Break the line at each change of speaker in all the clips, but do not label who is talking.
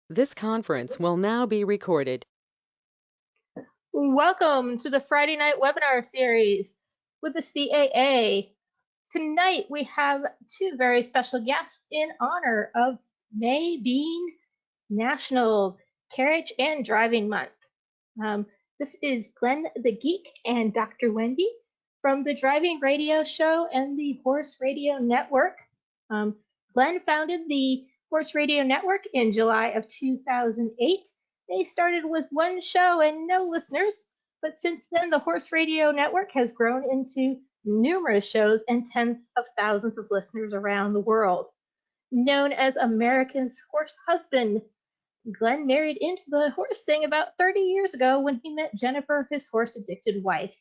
This conference will now be recorded.
Welcome to the Friday night webinar series with the CAA. Tonight we have two very special guests in honor of May being National Carriage and Driving Month. This is Glenn the Geek and Dr. Wendy from the Driving Radio Show and the Horse Radio Network. Glenn founded the Horse Radio Network in July of 2008. They started with one show and no listeners, but since then the Horse Radio Network has grown into numerous shows and tens of thousands of listeners around the world. Known as America's horse husband, Glenn married into the horse thing about 30 years ago when he met Jennifer, his horse-addicted wife.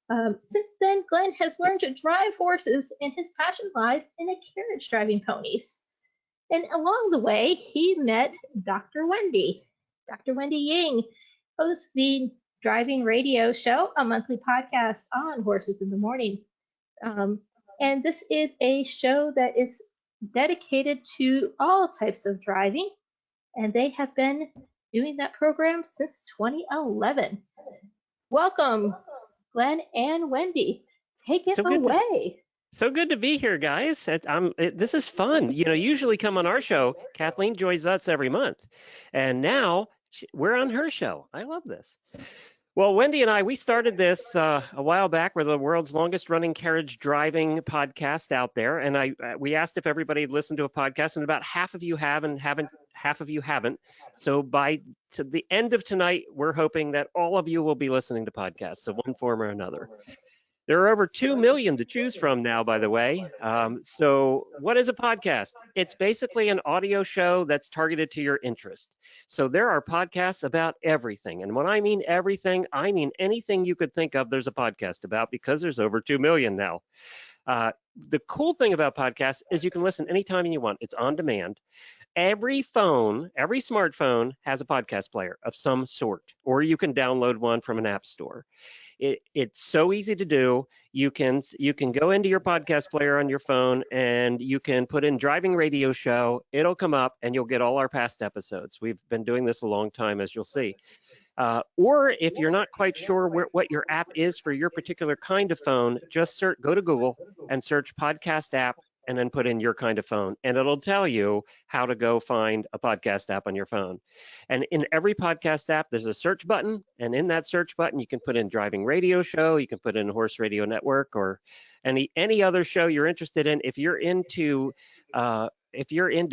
Since then, Glenn has learned to drive horses, and his passion lies in a carriage driving ponies. And along the way, he met Dr. Wendy. Dr. Wendy Ying hosts the Driving Radio Show, a monthly podcast on horses in the morning. And this is a show that is dedicated to all types of driving, and they have been doing that program since 2011. Welcome, Glenn and Wendy. Take it away.
So good to be here, guys. This is fun. You know, usually come on our show. Kathleen joins us every month. And now we're on her show. I love this. Well, Wendy and I, we started this a while back. We're the world's longest running carriage driving podcast out there. And we asked if everybody had listened to a podcast, and about half of you have and half of you haven't. So to the end of tonight, we're hoping that all of you will be listening to podcasts, so one form or another. There are over 2 million to choose from now, by the way. So what is a podcast? It's basically an audio show that's targeted to your interest. So there are podcasts about everything. And when I mean everything, I mean anything you could think of, there's a podcast about, because there's over 2 million now. The cool thing about podcasts is you can listen anytime you want. It's on demand. Every smartphone has a podcast player of some sort, or you can download one from an app store. It's so easy to do. You can go into your podcast player on your phone and you can put in Driving Radio Show. It'll come up and you'll get all our past episodes. We've been doing this a long time, as you'll see. Or if you're not quite sure what your app is for your particular kind of phone, just go to Google and search podcast app and then put in your kind of phone, and it'll tell you how to go find a podcast app on your phone. And in every podcast app, there's a search button, and in that search button, you can put in Driving Radio Show, you can put in Horse Radio Network, or any other show you're interested in. If you're into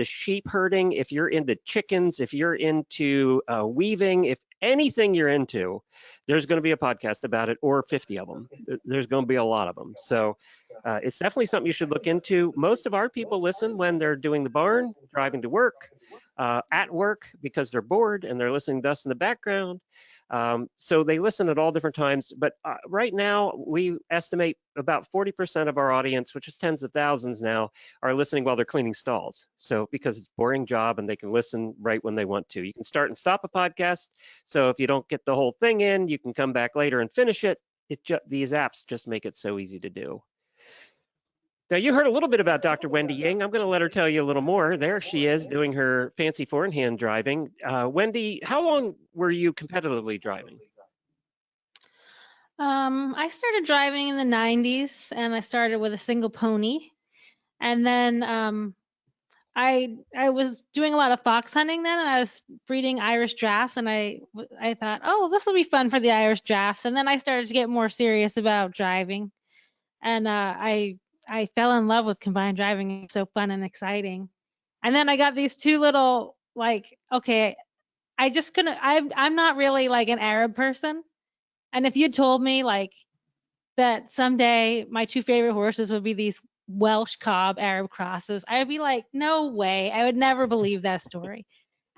sheep herding, if you're into chickens, if you're into weaving, if anything you're into, there's going to be a podcast about it, or 50 of them. There's going to be a lot of them. So it's definitely something you should look into. Most of our people listen when they're doing the barn, driving to work, at work, because they're bored and they're listening to us in the background. So they listen at all different times. But right now, we estimate about 40% of our audience, which is tens of thousands now, are listening while they're cleaning stalls. So because it's a boring job and they can listen right when they want to. You can start and stop a podcast. So if you don't get the whole thing in, you can come back later and finish it. These apps just make it so easy to do. Now, you heard a little bit about Dr. Wendy Ying. I'm going to let her tell you a little more. There she is doing her fancy four-in-hand driving. Wendy, how long were you competitively driving?
I started driving in the 90s, and I started with a single pony. And then I was doing a lot of fox hunting then, and I was breeding Irish drafts, and I thought, oh, this will be fun for the Irish drafts. And then I started to get more serious about driving, and I fell in love with combined driving. It's so fun and exciting. And then I got these two little, okay, I just couldn't, I'm not really like an Arab person. And if you told me that someday my two favorite horses would be these Welsh cob Arab crosses, I'd be like, no way. I would never believe that story.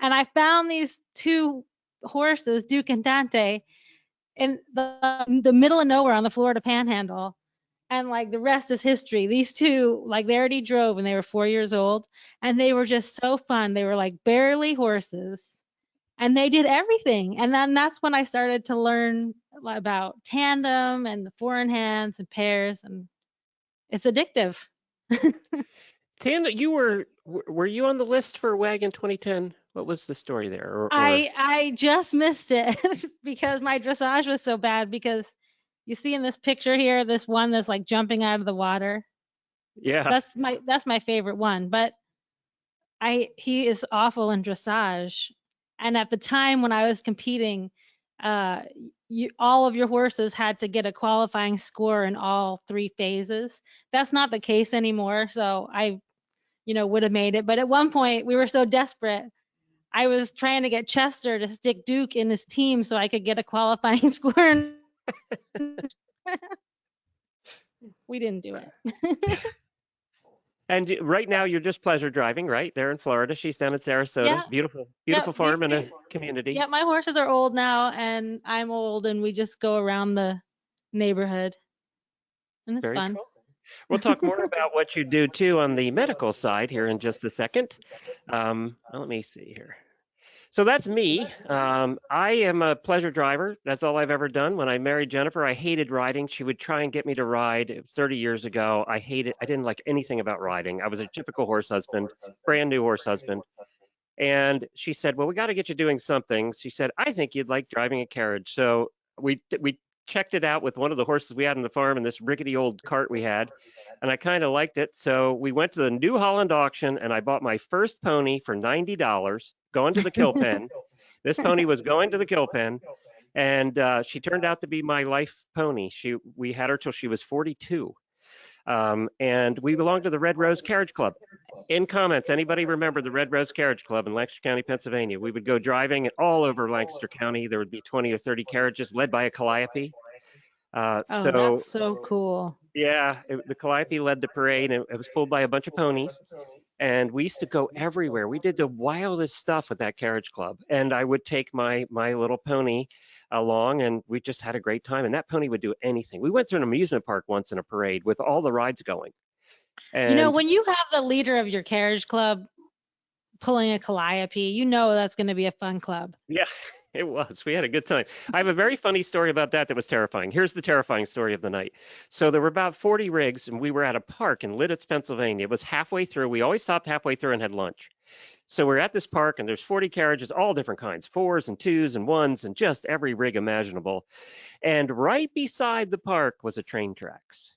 And I found these two horses, Duke and Dante, in the middle of nowhere on the Florida Panhandle. And the rest is history. These two, they already drove and they were 4 years old, and they were just so fun. They were barely horses, and they did everything. And then that's when I started to learn about tandem and the four-in-hands and pairs, and it's addictive.
Tandem, you were Were you on the list for Wagon 2010? What was the story there?
I just missed it because my dressage was so bad. Because you see in this picture here, this one that's like jumping out of the water.
Yeah.
That's my favorite one. But he is awful in dressage. And at the time when I was competing, uh, all of your horses had to get a qualifying score in all 3 phases. That's not the case anymore. So I, would have made it. But at one point we were so desperate. I was trying to get Chester to stick Duke in his team so I could get a qualifying score. We didn't do it.
And right now you're just pleasure driving, right? There in Florida. She's down in Sarasota.
Yeah.
Beautiful,
Yep.
beautiful farm and a community.
Yeah, my horses are old now, and I'm old, and we just go around the neighborhood, and it's
Very
fun.
cool. We'll talk more about what you do too on the medical side here in just a second. Let me see here. So that's me. I am a pleasure driver. That's all I've ever done. When I married Jennifer, I hated riding. She would try and get me to ride. It was 30 years ago. I hated. I didn't like anything about riding. I was a typical horse husband, brand new horse husband. And she said, "Well, we got to get you doing something." She said, "I think you'd like driving a carriage." So we checked it out with one of the horses we had on the farm and this rickety old cart we had, and I kind of liked it. So we went to the New Holland auction and I bought my first pony for $90, going to the kill pen. This pony was going to the kill pen, and she turned out to be my life pony. We had her till she was 42. And we belong to the Red Rose Carriage Club. In comments, anybody remember the Red Rose Carriage Club in Lancaster County, Pennsylvania? We would go driving all over Lancaster County. There would be 20 or 30 carriages led by a calliope.
Oh, that's so cool.
Yeah, the calliope led the parade, and it was pulled by a bunch of ponies. And we used to go everywhere. We did the wildest stuff with that carriage club. And I would take my little pony along, and we just had a great time. And that pony would do anything. We went through an amusement park once in a parade with all the rides going. And
When you have the leader of your carriage club pulling a calliope, that's going to be a fun club.
yeah, it was. We had a good time. I have a very funny story about that was terrifying. Here's the terrifying story of the night. So there were about 40 rigs, and we were at a park in Lidditz, Pennsylvania. It was halfway through. We always stopped halfway through and had lunch. So we're at this park, and there's 40 carriages, all different kinds, 4s and 2s and 1s, and just every rig imaginable. And right beside the park was a train tracks.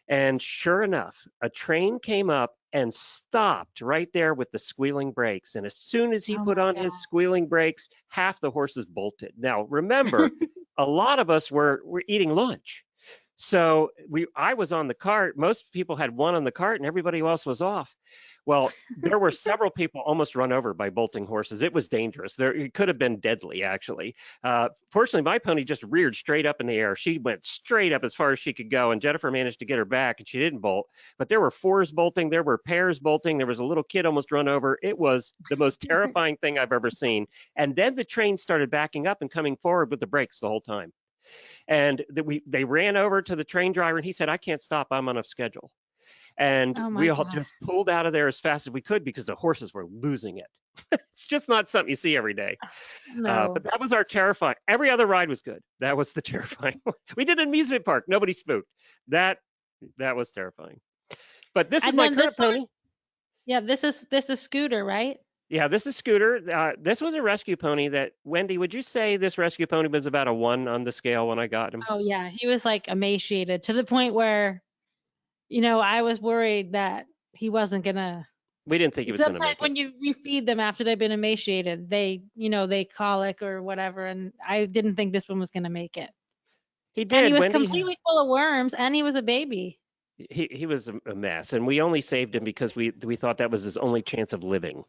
And sure enough, a train came up and stopped right there with the squealing brakes. And as soon as he put on his squealing brakes, half the horses bolted. Now, remember, a lot of us were eating lunch. So I was on the cart. Most people had one on the cart and everybody else was off. Well, there were several people almost run over by bolting horses. It was dangerous. It could have been deadly, actually. Fortunately, my pony just reared straight up in the air. She went straight up as far as she could go, and Jennifer managed to get her back, and she didn't bolt. But there were 4s bolting. There were pairs bolting. There was a little kid almost run over. It was the most terrifying thing I've ever seen. And then the train started backing up and coming forward with the brakes the whole time. And they ran over to the train driver, and he said, "I can't stop. I'm on a schedule." And we all just pulled out of there as fast as we could because the horses were losing it. It's just not something you see every day.
No.
But that was our terrifying. Every other ride was good. That was the terrifying one. We did an amusement park. Nobody spooked. That was terrifying. But this is my current pony.
Yeah, this is Scooter, right?
Yeah, this is Scooter. This was a rescue pony that, Wendy, would you say this rescue pony was about a 1 on the scale when I got him?
Oh, yeah. He was like emaciated to the point where, I was worried that he wasn't going to.
We didn't think he was going to make it.
Sometimes when you refeed them after they've been emaciated, they colic or whatever. And I didn't think this one was going to make it.
He did.
And he was completely full of worms, and he was a baby.
He was a mess, and we only saved him because we thought that was his only chance of living.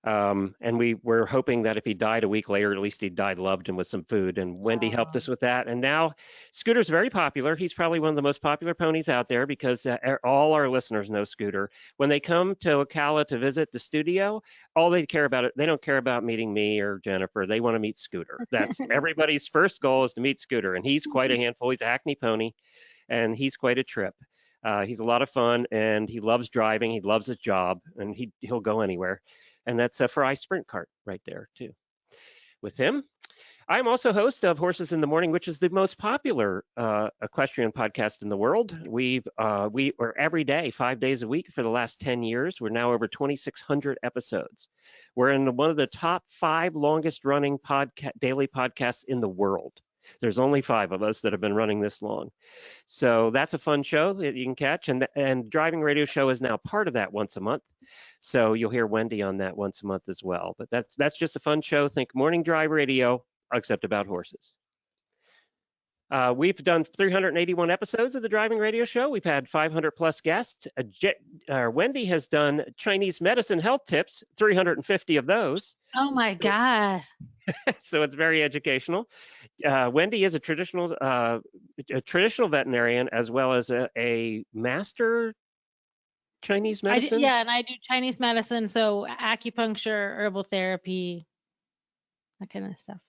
And we were hoping that if he died a week later, at least he died loved and with some food. And Wendy helped us with that. And now Scooter's very popular. He's probably one of the most popular ponies out there because all our listeners know Scooter. When they come to Ocala to visit the studio, all they care about they don't care about meeting me or Jennifer. They want to meet Scooter. That's everybody's first goal is to meet Scooter. And he's quite a handful. He's a Hackney pony, and he's quite a trip. He's a lot of fun, and he loves driving. He loves his job, and he'll go anywhere. And that's a Fry Sprint cart right there, too. With him, I'm also host of Horses in the Morning, which is the most popular equestrian podcast in the world. We are every day, 5 days a week for the last 10 years. We're now over 2,600 episodes. We're in one of the top 5 longest running daily podcasts in the world. There's only 5 of us that have been running this long. So that's a fun show that you can catch. And Driving Radio Show is now part of that once a month. So you'll hear Wendy on that once a month as well. But that's just a fun show. Think Morning Drive Radio, except about horses. We've done 381 episodes of the Driving Radio Show. We've had 500 plus guests. Wendy has done Chinese medicine health tips, 350 of those.
Oh my God.
So it's very educational. Wendy is a traditional veterinarian as well as a master Chinese medicine.
And I do Chinese medicine, so acupuncture, herbal therapy, that kind of stuff.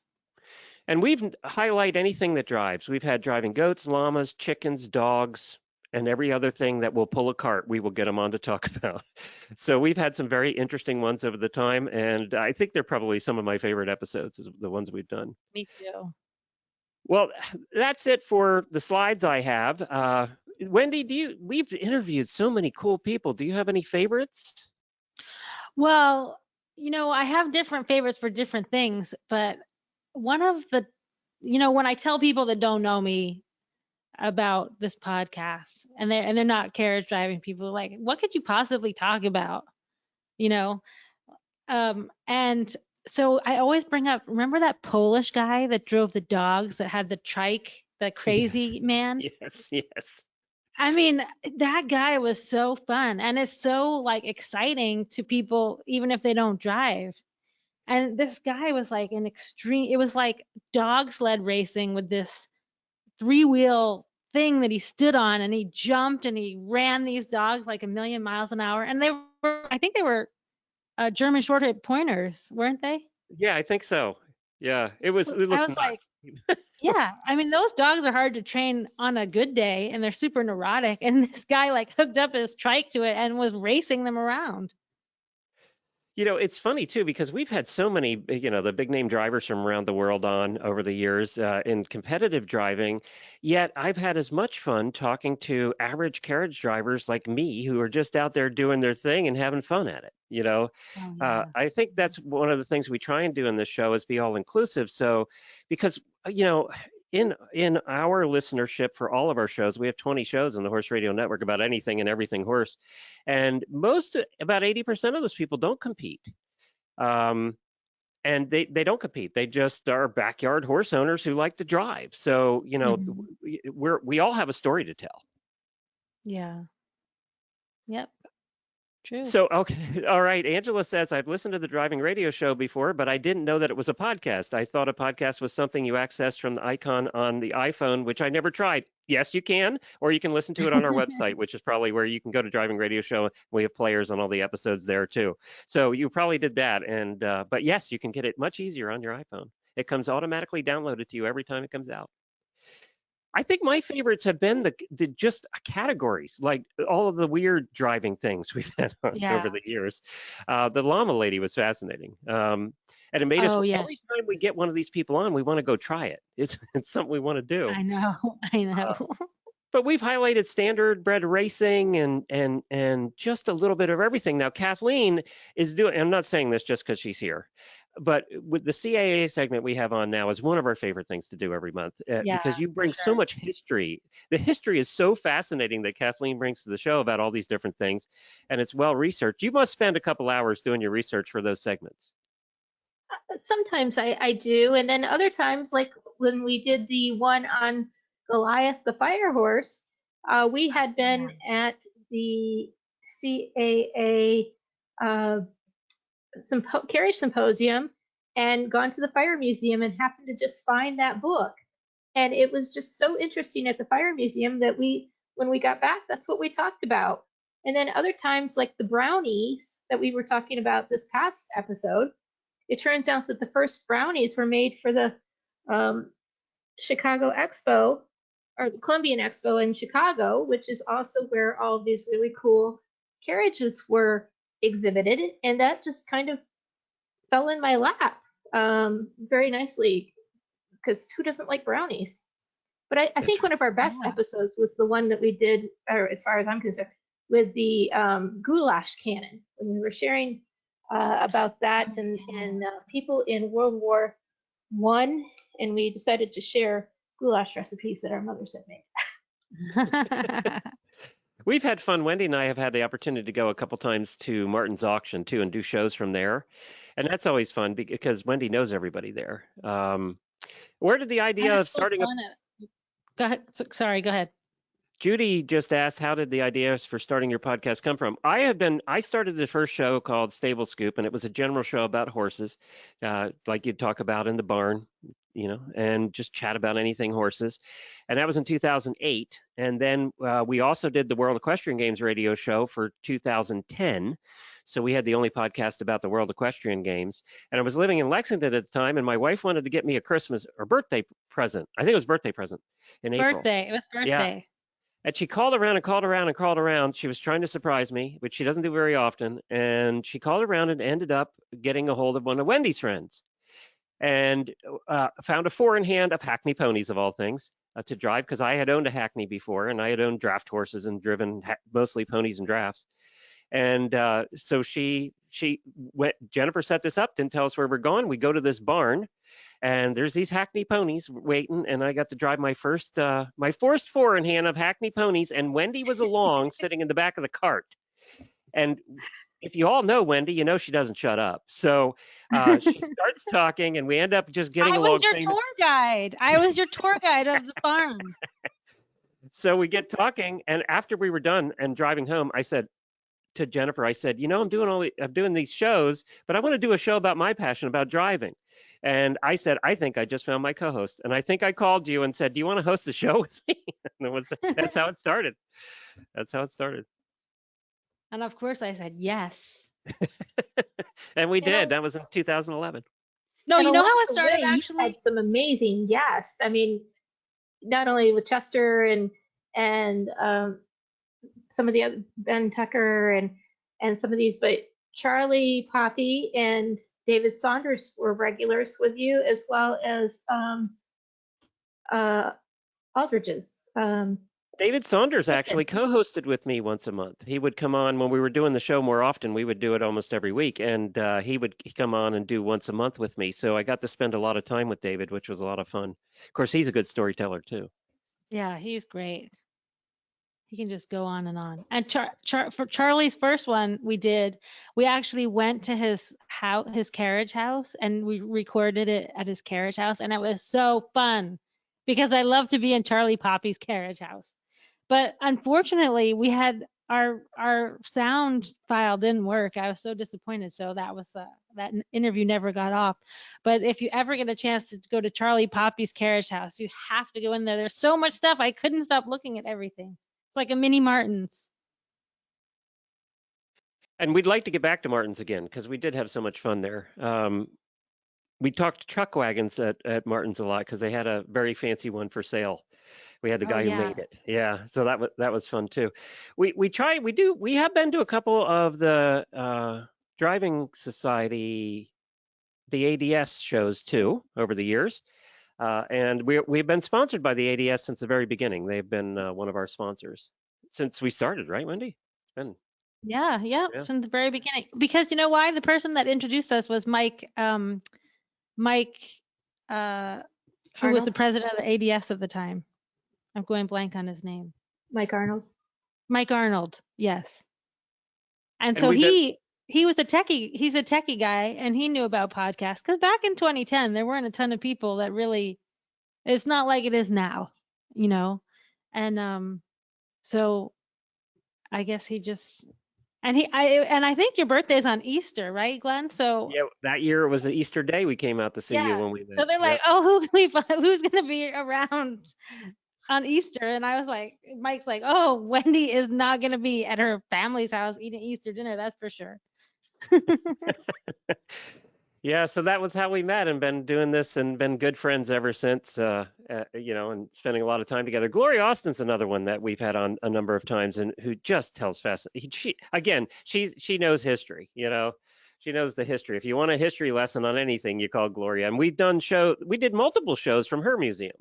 And we've highlight anything that drives. We've had driving goats, llamas, chickens, dogs, and every other thing that will pull a cart, we will get them on to talk about. So we've had some very interesting ones over the time, and I think they're probably some of my favorite episodes, the ones we've done.
Me too.
Well, that's it for the slides I have. Wendy, we've interviewed so many cool people. Do you have any favorites?
Well, I have different favorites for different things, but one of the, when I tell people that don't know me about this podcast and they're not carriage driving people, like, what could you possibly talk about? And so I always bring up, remember that Polish guy that drove the dogs that had the trike, the crazy man?
Yes.
I mean, that guy was so fun, and it's so like exciting to people, even if they don't drive. And this guy was like it was like dog sled racing with this 3-wheel thing that he stood on, and he jumped and he ran these dogs like 1,000,000 miles an hour. And I think they were German short-haired pointers, weren't they?
Yeah, I think so. Yeah, it looked nuts.
Like, yeah, I mean, those dogs are hard to train on a good day, and they're super neurotic. And this guy like hooked up his trike to it and was racing them around.
It's funny too, because we've had so many, the big name drivers from around the world on over the years in competitive driving. Yet I've had as much fun talking to average carriage drivers like me who are just out there doing their thing and having fun at it.
Oh, yeah.
I think that's one of the things we try and do in this show is be all inclusive. So, because, in our listenership for all of our shows, we have 20 shows on the Horse Radio Network about anything and everything horse, and about 80% of those people don't compete, and they don't compete. They just are backyard horse owners who like to drive. So we all have a story to tell.
Yeah. Yep. True.
So, okay. All right. Angela says, I've listened to the Driving Radio Show before, but I didn't know that it was a podcast. I thought a podcast was something you accessed from the icon on the iPhone, which I never tried. Yes, you can, or you can listen to it on our website, which is probably where you can go to Driving Radio Show. We have players on all the episodes there too. So you probably did that. But yes, you can get it much easier on your iPhone. It comes automatically downloaded to you every time it comes out. I think my favorites have been the just categories, like all of the weird driving things we've had on over the years. The llama lady was fascinating. And it made us, every time we get one of these people on, we want to go try it. It's something we want to do.
I know.
But we've highlighted standard bred racing and just a little bit of everything. Now, Kathleen is doing, I'm not saying this just because she's here, but with the CAA segment we have on now is one of our favorite things to do every month because you bring so much history. The history is so fascinating that Kathleen brings to the show about all these different things, and it's well researched. You must spend a couple hours doing your research for those segments.
Sometimes I do, and then other times, like when we did the one on Goliath the fire horse, we had been at the CAA Carriage Symposium and gone to the Fire Museum and happened to just find that book. And it was just so interesting at the Fire Museum that when we got back, that's what we talked about. And then other times, like the brownies that we were talking about this past episode, it turns out that the first brownies were made for the Chicago Expo, or the Columbian Expo in Chicago, which is also where all of these really cool carriages were exhibited, and that just kind of fell in my lap very nicely. because who doesn't like brownies? But I think one of our best episodes was the one that we did, or as far as I'm concerned, with the goulash cannon, when we were sharing about that and people in World War I, and we decided to share goulash recipes that our mothers had made.
We've had fun. Wendy and I have had the opportunity to go a couple times to Martin's auction too and do shows from there. And that's always fun because Wendy knows everybody there. Where did the idea of starting
Go ahead. Sorry, go ahead.
Judy just asked, how did the ideas for starting your podcast come from? I started the first show called Stable Scoop, and it was a general show about horses, like you'd talk about in the barn, and just chat about anything horses. And that was in 2008. And then we also did the World Equestrian Games radio show for 2010. So we had the only podcast about the World Equestrian Games. And I was living in Lexington at the time, and my wife wanted to get me a Christmas or birthday present. I think it was birthday present in April.
It was birthday.
Yeah. And she called around and called around and called around. She was trying to surprise me, which she doesn't do very often. And she called around and ended up getting a hold of one of Wendy's friends and found a four in hand of Hackney ponies, of all things, to drive, because I had owned a Hackney before, and I had owned draft horses and driven mostly ponies and drafts. And so she went, Jennifer set this up, didn't tell us where we're going. We go to this barn, and there's these Hackney ponies waiting, and I got to drive my first four in hand of Hackney ponies, and Wendy was along sitting in the back of the cart. And if you all know Wendy, you know she doesn't shut up. So she starts talking, and we end up just getting along.
I was your tour guide. I was your tour guide of the barn.
So we get talking, and after we were done and driving home, I said to Jennifer, I'm doing these shows, but I want to do a show about my passion about driving. And I said, I think I just found my co-host. And I think I called you and said, do you want to host the show with me? And that's how it started. That's how it started.
And of course I said yes.
And we did. That was in 2011.
No, you know how it started actually?
You had some amazing guests. I mean, not only with Chester and some of the other Ben Tucker and some of these, but Charlie, Poppy, and David Saunders were regulars with you, as well as Aldridge's.
David Saunders actually co-hosted with me once a month. He would come on when we were doing the show more often. We would do it almost every week, and he'd come on and do once a month with me. So I got to spend a lot of time with David, which was a lot of fun. Of course, he's a good storyteller too.
Yeah, he's great. He can just go on and on. And for Charlie's first one, we actually went to his carriage house, and we recorded it at his carriage house, and it was so fun because I love to be in Charlie Poppy's carriage house. But unfortunately, we had our sound file didn't work. I was so disappointed. So that interview never got off. But if you ever get a chance to go to Charlie Poppy's carriage house, you have to go in there. There's so much stuff. I couldn't stop looking at everything. It's like a mini Martin's.
And we'd like to get back to Martin's again because we did have so much fun there. We talked truck wagons at Martin's a lot because they had a very fancy one for sale. We had the guy who made it. Yeah, so that was fun too. We have been to a couple of the driving society, the ADS shows too over the years. And we've been sponsored by the ADS since the very beginning. They've been one of our sponsors since we started, right, Wendy? It's been
yeah, since the very beginning. Because you know why? The person that introduced us was Mike, who was the president of the ADS at the time. I'm going blank on his name.
Mike Arnold.
Mike Arnold, yes. And so he was a techie. He's a techie guy, and he knew about podcasts. Because back in 2010, there weren't a ton of people that really. It's not like it is now, And so, I guess he just. And I think your birthday's on Easter, right, Glenn? So
yeah, that year it was an Easter day. We came out to see you when we.
So they're like, oh, who's gonna be around on Easter? And I was like, Mike's like, oh, Wendy is not gonna be at her family's house eating Easter dinner, that's for sure.
Yeah, so that was how we met and been doing this and been good friends ever since, and spending a lot of time together. Gloria Austin's another one that we've had on a number of times and who just tells fast. She knows history, She knows the history. If you want a history lesson on anything, you call Gloria. And we did multiple shows from her museum.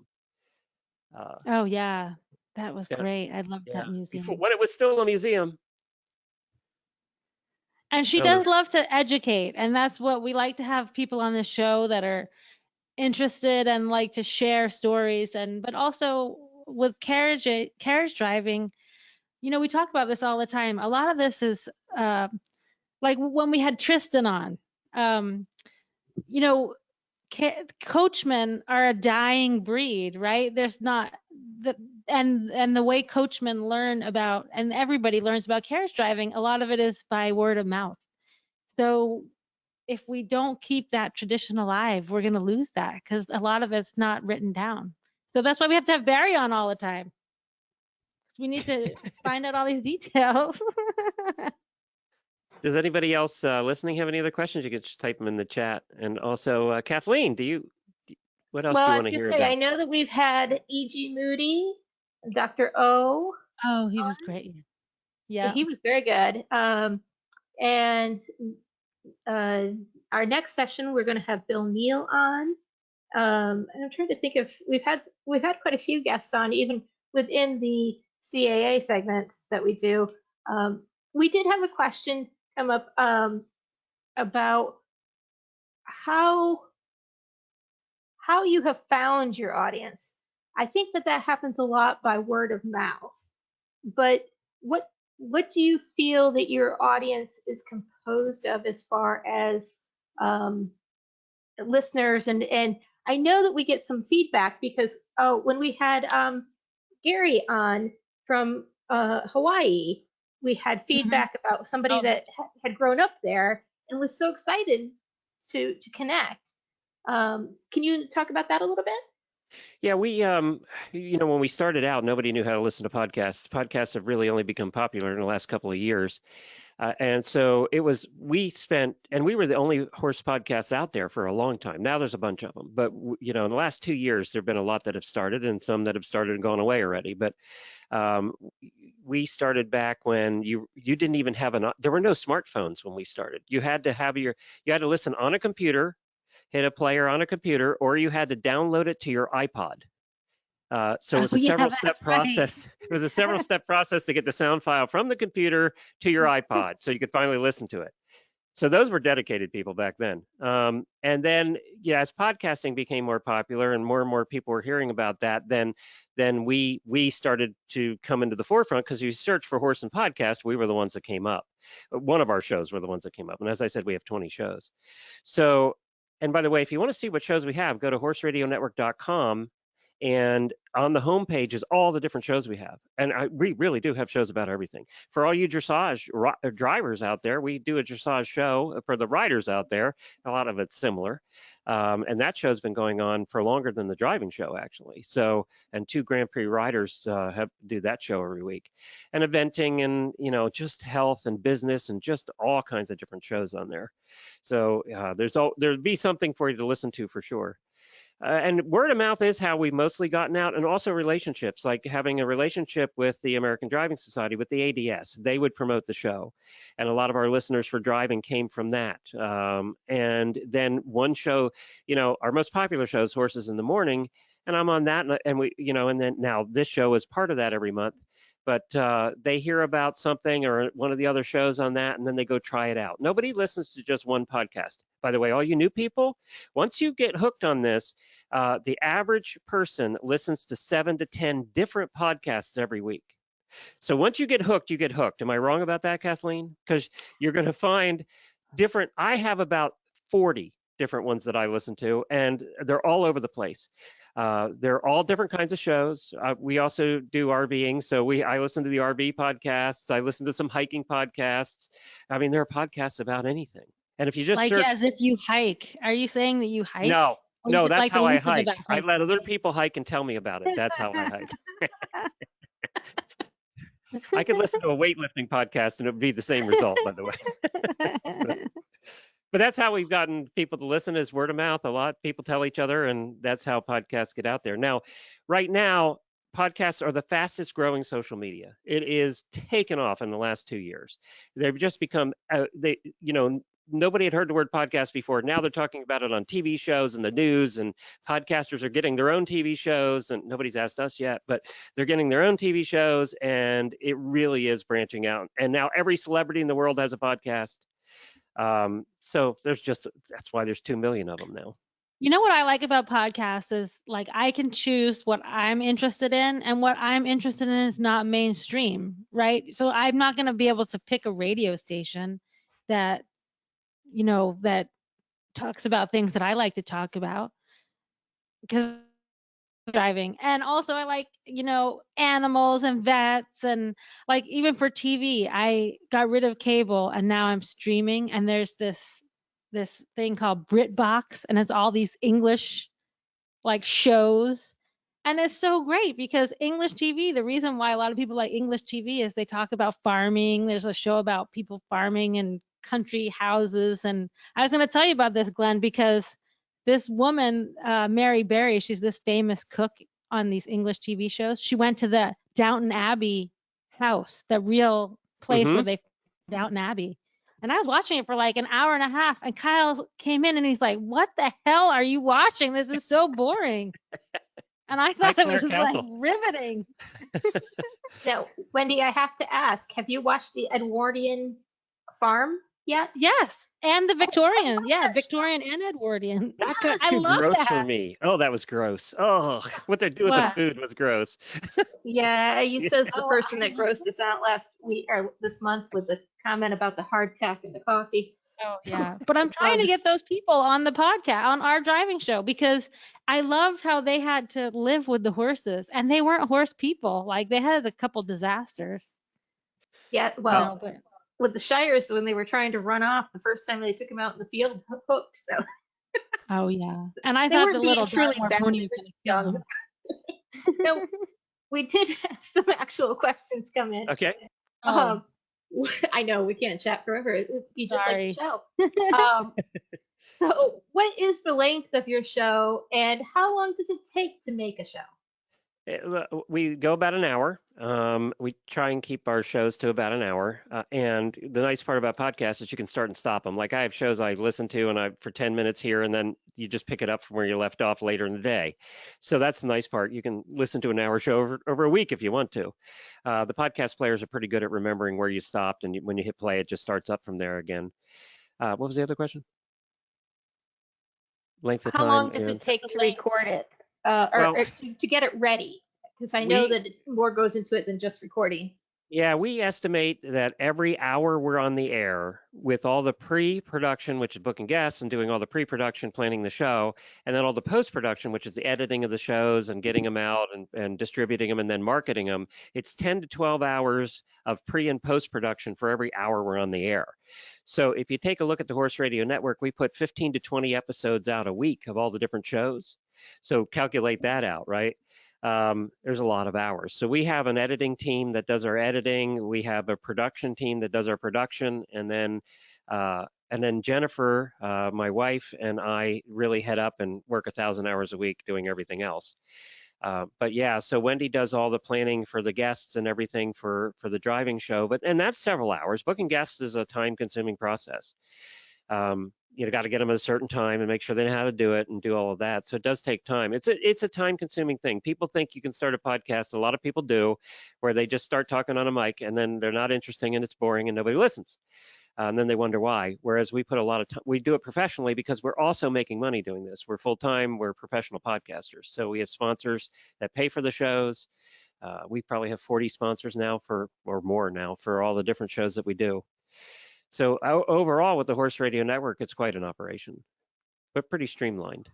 Oh yeah, that was
Yeah,
great. I loved
yeah.
that
Before,
museum.
when it was still a museum.
And she
That was,
does love to educate, and that's what we like to have people on this show that are interested and like to share stories. And but also with carriage driving, we talk about this all the time. A lot of this is like when we had Tristan on. Um, you know, coachmen are a dying breed, right? There's not the and the way coachmen learn about, and everybody learns about carriage driving, a lot of it is by word of mouth. So if we don't keep that tradition alive, we're going to lose that because a lot of it's not written down. So that's why we have to have Barry on all the time. We need to find out all these details.
does anybody else listening have any other questions? You can just type them in the chat. And also, Kathleen, what else
Well,
do you
I was
want to
going to
hear
say, I
about?
know that we've had E.G. Moody, Dr. O.
Oh, he was great. Yeah.
He was very good. And uh, our next session, we're going to have Bill Neal on. And I'm trying to think of we've had quite a few guests on, even within the CAA segments that we do. We did have a question come up about how you have found your audience. I think that happens a lot by word of mouth. But what do you feel that your audience is composed of as far as listeners? And I know that we get some feedback because when we had Gary on from Hawaii, we had
Mhm.
feedback about somebody
Oh,
that had grown up there and was so excited to connect. Can you talk about that a little bit?
Yeah, when we started out, nobody knew how to listen to podcasts. Podcasts have really only become popular in the last couple of years. And so we were the only horse podcasts out there for a long time. Now there's a bunch of them, but in the last 2 years, there've been a lot that have started and some that have started and gone away already. But um, we started back when you didn't even have there were no smartphones when we started. You had to listen on a computer, hit a player on a computer, or you had to download it to your iPod. So it was
oh
a
yeah,
several step
that's right.
process. It was a several step process to get the sound file from the computer to your iPod so you could finally listen to it. So those were dedicated people back then. And then, yeah, as podcasting became more popular and more people were hearing about that, then we started to come into the forefront because you search for horse and podcast, we were the ones that came up. One of our shows were the ones that came up. And as I said, we have 20 shows. So, and by the way, if you want to see what shows we have, go to horseradionetwork.com. And on the homepage is all the different shows we have. And we really do have shows about everything. For all you dressage drivers out there, we do a dressage show. For the riders out there, a lot of it's similar. And that show's been going on for longer than the driving show, actually. So, and 2 Grand Prix riders do that show every week. And eventing and, just health and business and just all kinds of different shows on there. So there'd be something for you to listen to for sure. And word of mouth is how we've mostly gotten out, and also relationships, like having a relationship with the American Driving Society, with the ADS. They would promote the show. And a lot of our listeners for driving came from that. And then one show, our most popular show is Horses in the Morning, and I'm on that. And then now this show is part of that every month. But they hear about something or one of the other shows on that, and then they go try it out. Nobody listens to just one podcast. By the way, all you new people, once you get hooked on this, the average person listens to 7 to 10 different podcasts every week. So once you get hooked, you get hooked. Am I wrong about that, Kathleen? Because you're going to find different. I have about 40 different ones that I listen to, and they're all over the place. They're all different kinds of shows. We also do RVing, so I listen to the RV podcasts. I listen to some hiking podcasts. I mean, there are podcasts about anything. And if you just
Like
search,
as if you hike. Are you saying that you hike?
no,
Or you
no,
just
that's
like to
how I
listen
hike.
about
I
hiking?
let other people hike and tell me about it. That's how I hike. I could listen to a weightlifting podcast and it would be the same result, by the way. So, but that's how we've gotten people to listen, is word of mouth. A lot of people tell each other, and that's how podcasts get out there. Now, right now, podcasts are the fastest growing social media. It is taken off in the last 2 years. They've just become, nobody had heard the word podcast before. Now they're talking about it on TV shows and the news, and podcasters are getting their own TV shows, and nobody's asked us yet, but they're getting their own TV shows, and it really is branching out. And now every celebrity in the world has a podcast. So that's why there's 2 million of them now.
You know what I like about podcasts is like I can choose what I'm interested in, and what I'm interested in is not mainstream, right? So I'm not going to be able to pick a radio station that, that talks about things that I like to talk about, because driving. And also I like, animals and vets, and like even for TV, I got rid of cable and now I'm streaming, and there's this thing called BritBox, and it's all these English like shows. And it's so great because English TV, the reason why a lot of people like English TV is they talk about farming. There's a show about people farming and country houses. And I was going to tell you about this, Glenn, because this woman, Mary Berry, she's this famous cook on these English TV shows. She went to the Downton Abbey house, the real place where they Downton Abbey. And I was watching it for like an hour and a half, and Kyle came in and he's like, "What the hell are you watching? This is so boring." And I thought it was like riveting.
Now, Wendy, I have to ask, have you watched the Edwardian farm yet?
Yes, and the Victorian. Yeah, Victorian and Edwardian.
That got too gross for me. Oh, that was gross. Oh, what they're doing with the food was gross.
Yeah, you says the person that grossed us out last week or this month with the comment about the hardtack and the coffee.
Oh yeah, but I'm trying to get those people on the podcast, on our driving show, because I loved how they had to live with the horses, and they weren't horse people. Like they had a couple disasters.
Yeah, well, with the Shires, when they were trying to run off the first time they took them out in the field, hooked. So.
Oh yeah, and I thought the little truly pony was
young. No, we did have some actual questions come in.
Okay.
I know we can't chat forever. It'd be just like the show. So what is the length of your show, and how long does it take to make a show?
We go about an hour. We try and keep our shows to about an hour. And the nice part about podcasts is you can start and stop them. Like I have shows I listen to and for 10 minutes here, and then you just pick it up from where you left off later in the day. So that's the nice part. You can listen to an hour show over a week if you want to. The podcast players are pretty good at remembering where you stopped, and when you hit play, it just starts up from there again. What was the other question? Length of time.
How long does it take to record it? Or to get it ready, because I know that more goes into it than just recording.
Yeah, we estimate that every hour we're on the air with all the pre-production, which is booking guests and doing all the pre-production, planning the show, and then all the post-production, which is the editing of the shows and getting them out and distributing them and then marketing them. It's 10 to 12 hours of pre and post-production for every hour we're on the air. So if you take a look at the Horse Radio Network, we put 15 to 20 episodes out a week of all the different shows. So calculate that out, right? There's a lot of hours. So we have an editing team that does our editing. We have a production team that does our production, and then Jennifer, my wife, and I really head up and work 1,000 hours a week doing everything else. But yeah, so Wendy does all the planning for the guests and everything for the driving show. And that's several hours. Booking guests is a time-consuming process. You got to get them at a certain time and make sure they know how to do it and do all of that. So it does take time. It's a time-consuming thing. People think you can start a podcast. A lot of people do, where they just start talking on a mic and then they're not interesting and it's boring and nobody listens. And then they wonder why. Whereas we put a lot of time, we do it professionally because we're also making money doing this. We're full-time, we're professional podcasters. So we have sponsors that pay for the shows. We probably have 40 sponsors now or more now for all the different shows that we do. So overall, with the Horse Radio Network, it's quite an operation, but pretty streamlined.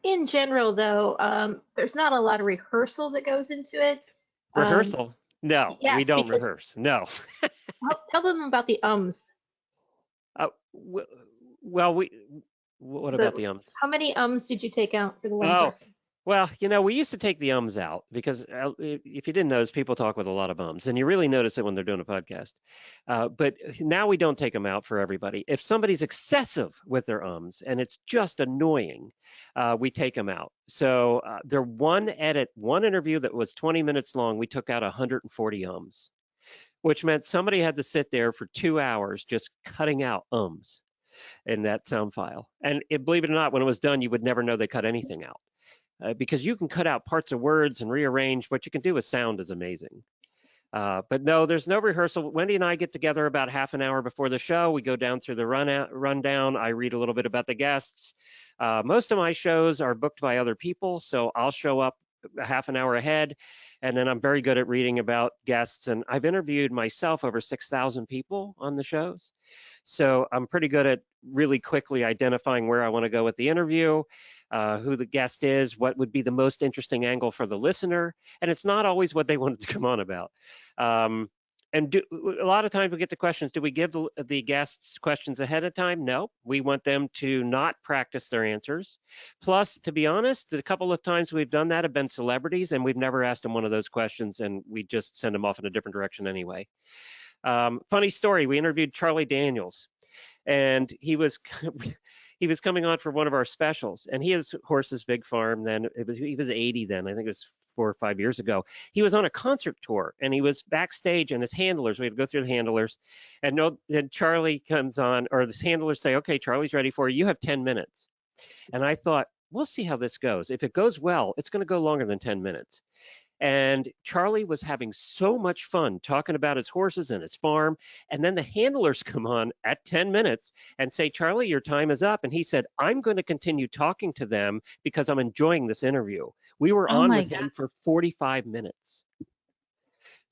In general, though, there's not a lot of rehearsal that goes into it.
Rehearsal? No, yes, we don't rehearse. No.
Tell them about the ums.
What about the ums?
How many ums did you take out for the one person?
Well, we used to take the ums out because if you didn't notice, people talk with a lot of ums, and you really notice it when they're doing a podcast. But now we don't take them out for everybody. If somebody's excessive with their ums and it's just annoying, we take them out. So their one interview that was 20 minutes long, we took out 140 ums, which meant somebody had to sit there for 2 hours just cutting out ums. in that sound file. And believe it or not, when it was done, you would never know they cut anything out because you can cut out parts of words and rearrange. What you can do with sound is amazing. But no, there's no rehearsal. Wendy and I get together about half an hour before the show. We go down through the rundown. I read a little bit about the guests. Most of my shows are booked by other people, so I'll show up a half an hour ahead, and then I'm very good at reading about guests. And I've interviewed myself over 6,000 people on the shows, so I'm pretty good at really quickly identifying where I want to go with the interview, who the guest is, what would be the most interesting angle for the listener, and it's not always what they wanted to come on about. A lot of times we get the questions, do we give the guests questions ahead of time? No, we want them to not practice their answers. Plus, to be honest, a couple of times we've done that have been celebrities, and we've never asked them one of those questions, and we just send them off in a different direction anyway. Funny story, we interviewed Charlie Daniels, and he was coming on for one of our specials, and he has horses, big farm. Then he was 80 then, I think it was 4 or 5 years ago. He was on a concert tour, and he was backstage, and his handlers, we had to go through the handlers, and then Charlie comes on, or the handlers say, okay, Charlie's ready for you. You have 10 minutes. And I thought, we'll see how this goes. If it goes well, it's going to go longer than 10 minutes. And Charlie was having so much fun talking about his horses and his farm. And then the handlers come on at 10 minutes and say, Charlie, your time is up. And he said, I'm going to continue talking to them because I'm enjoying this interview. We were on with him for 45 minutes.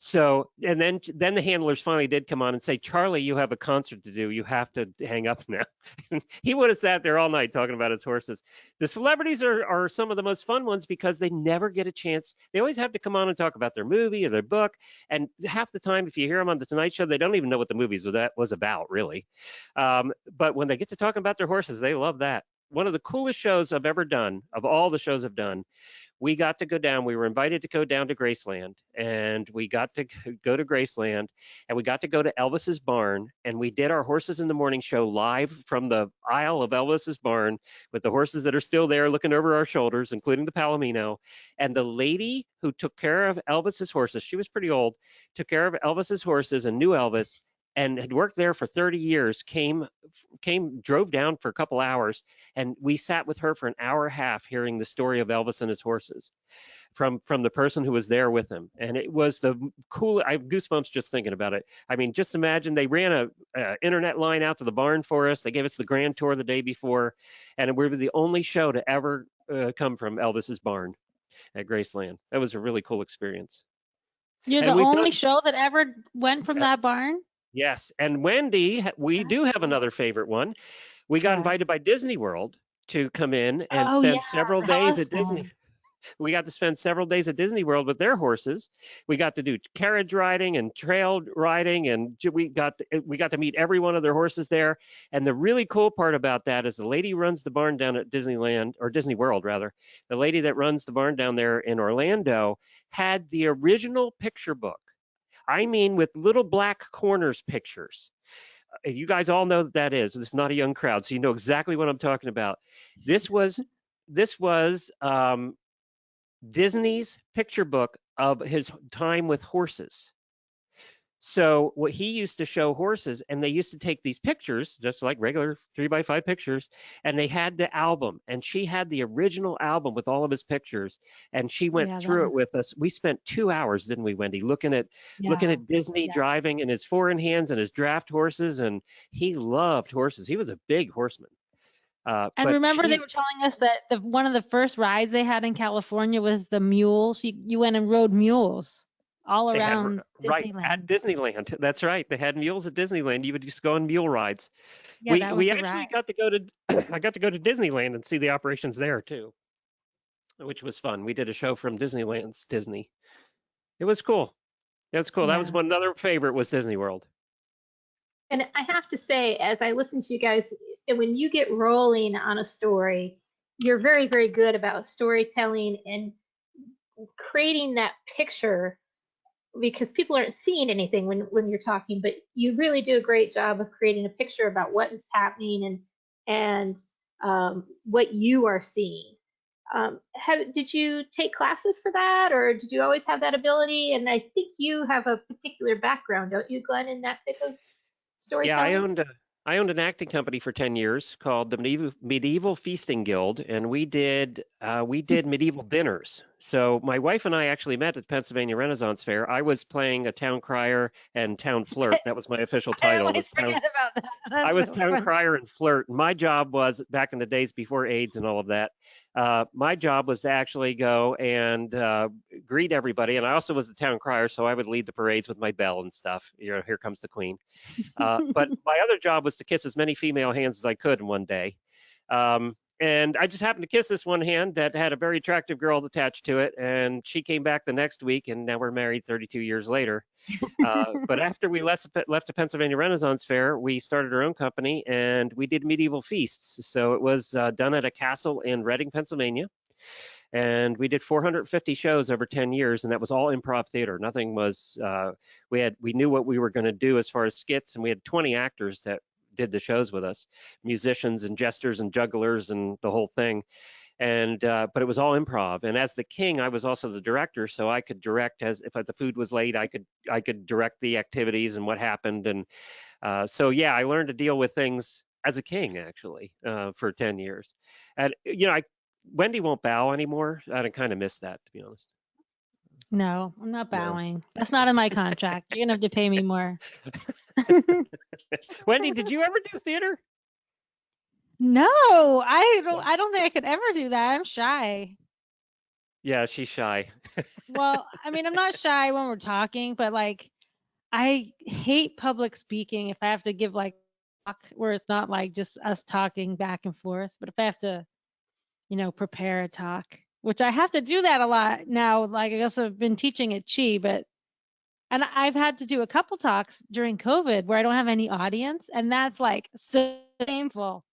So, and then the handlers finally did come on and say, Charlie, you have a concert to do. You have to hang up now. He would have sat there all night talking about his horses. The celebrities are some of the most fun ones because they never get a chance. They always have to come on and talk about their movie or their book. And half the time, if you hear them on the Tonight Show, they don't even know what the movie was about, really. But when they get to talking about their horses, they love that. One of the coolest shows I've ever done, of all the shows I've done, we got to go down. We were invited to go down to Graceland, and we got to go to Graceland, and we got to go to Elvis's barn, and we did our Horses in the Morning show live from the aisle of Elvis's barn with the horses that are still there looking over our shoulders, including the Palomino. And the lady who took care of Elvis's horses, she was pretty old, took care of Elvis's horses and knew Elvis and had worked there for 30 years, drove down for a couple hours, and we sat with her for an hour and a half hearing the story of Elvis and his horses from the person who was there with him. And it was the cool, I have goosebumps just thinking about it. I mean, just imagine they ran a internet line out to the barn for us. They gave us the grand tour the day before, and we were the only show to ever come from Elvis's barn at Graceland. That was a really cool experience.
You're the only show that ever went from that barn?
Yes, and Wendy, we do have another favorite one. We got invited by Disney World to come in and spend several days at Disney. We got to spend several days at Disney World with their horses. We got to do carriage riding and trail riding, and we got to meet every one of their horses there. And the really cool part about that is the lady who runs the barn down at Disneyland, or Disney World rather, the lady that runs the barn down there in Orlando had the original picture book. I mean, with little black corners pictures. You guys all know what that is. This is not a young crowd, so you know exactly what I'm talking about. This was Disney's picture book of his time with horses. So what he used to show horses, and they used to take these pictures, just like regular 3x5 pictures, and they had the album, and she had the original album with all of his pictures, and she went through it with us. We spent 2 hours, didn't we, Wendy, looking at Disney driving in his four-in-hands and his draft horses, and he loved horses. He was a big horseman.
And remember, they were telling us that one of the first rides they had in California was the mules. You went and rode mules all around Disneyland.
Right, at Disneyland. That's right. They had mules at Disneyland. You would just go on mule rides.
Yeah,
we actually got to go to I got to go to Disneyland and see the operations there too, which was fun. We did a show from Disneyland's Disney. It was cool. It was cool.
Yeah.
That was another favorite was Disney World.
And I have to say, as I listen to you guys, when you get rolling on a story, you're very, very good about storytelling and creating that picture, because people aren't seeing anything when you're talking, but you really do a great job of creating a picture about what is happening and what you are seeing. Did you take classes for that, or did you always have that ability? And I think you have a particular background, don't you, Glenn, in that type of storytelling?
Yeah, I owned an acting company for 10 years called the Medieval Feasting Guild, and we did medieval dinners. So my wife and I actually met at the Pennsylvania Renaissance Fair. I was playing a town crier and town flirt. That was my official
I
title.
always forget about that.
I
That's
was
so
town
funny.
crier and flirt. My job was back in the days before AIDS and all of that. My job was to actually go and greet everybody, and I also was the town crier, so I would lead the parades with my bell and stuff. Here comes the queen. But my other job was to kiss as many female hands as I could in one day. And I just happened to kiss this one hand that had a very attractive girl attached to it, and she came back the next week, and now we're married 32 years later. But after we left the Pennsylvania Renaissance Fair, we started our own company, and we did medieval feasts. So it was done at a castle in Reading, Pennsylvania. And we did 450 shows over 10 years, and that was all improv theater. Nothing was, we knew what we were going to do as far as skits, and we had 20 actors that did the shows with us, musicians and jesters and jugglers and the whole thing. And but it was all improv. And as the king, I was also the director, so I could direct. As if the food was late, I could direct the activities and what happened. And so yeah, I learned to deal with things as a king actually for 10 years. And Wendy won't bow anymore. I kind of miss that, to be honest.
No, I'm not
No.
bowing. That's not in my contract. You're gonna have to pay me more.
Wendy, did you ever do theater?
No, I don't think I could ever do that. I'm shy.
Yeah, she's shy.
Well, I mean, I'm not shy when we're talking, but like I hate public speaking if I have to give like talk where it's not like just us talking back and forth, but if I have to, prepare a talk, which I have to do that a lot now. Like I guess I've been teaching at Chi, and I've had to do a couple talks during COVID where I don't have any audience, and that's like so painful.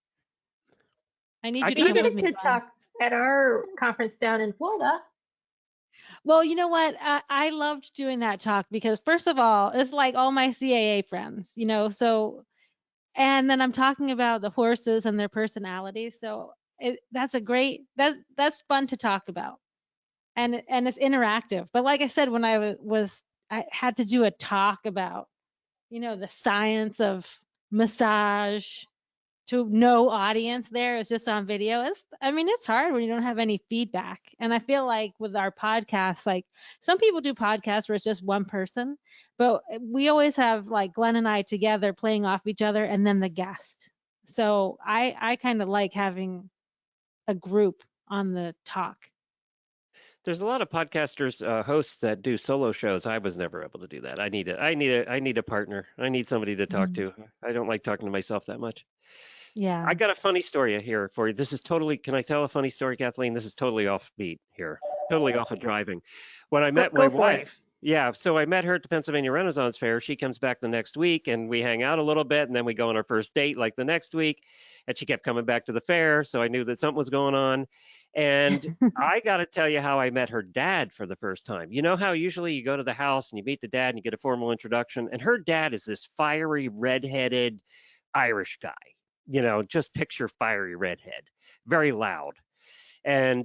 I need
I
you to
You
kind
come
did
of
a
with me,
good
Glenn.
talk at our conference down in Florida.
Well, you know what? I loved doing that talk because first of all, it's like all my CAA friends, so and then I'm talking about the horses and their personalities. So that's fun to talk about. And it's interactive. But like I said, when I had to do a talk about, the science of massage to no audience there. It's just on video. It's hard when you don't have any feedback. And I feel like with our podcasts, like some people do podcasts where it's just one person, but we always have like Glenn and I together playing off each other and then the guest. So I kind of like having a group on the talk.
There's a lot of podcasters, hosts that do solo shows. I was never able to do that. I need a partner. I need somebody to talk
Mhm.
to. I don't like talking to myself that much. I
Yeah.
got a funny story here for you. This is totally, can I tell a funny story, Kathleen? This is totally off beat here, totally off of driving. When I
Go,
met my
go for it.
wife, yeah, so I met her at the Pennsylvania Renaissance Fair. She comes back the next week and we hang out a little bit and then we go on our first date like the next week. And she kept coming back to the fair. So I knew that something was going on. And I got to tell you how I met her dad for the first time. You know how usually you go to the house and you meet the dad and you get a formal introduction. And her dad is this fiery, redheaded Irish guy. Just picture fiery redhead, very loud. And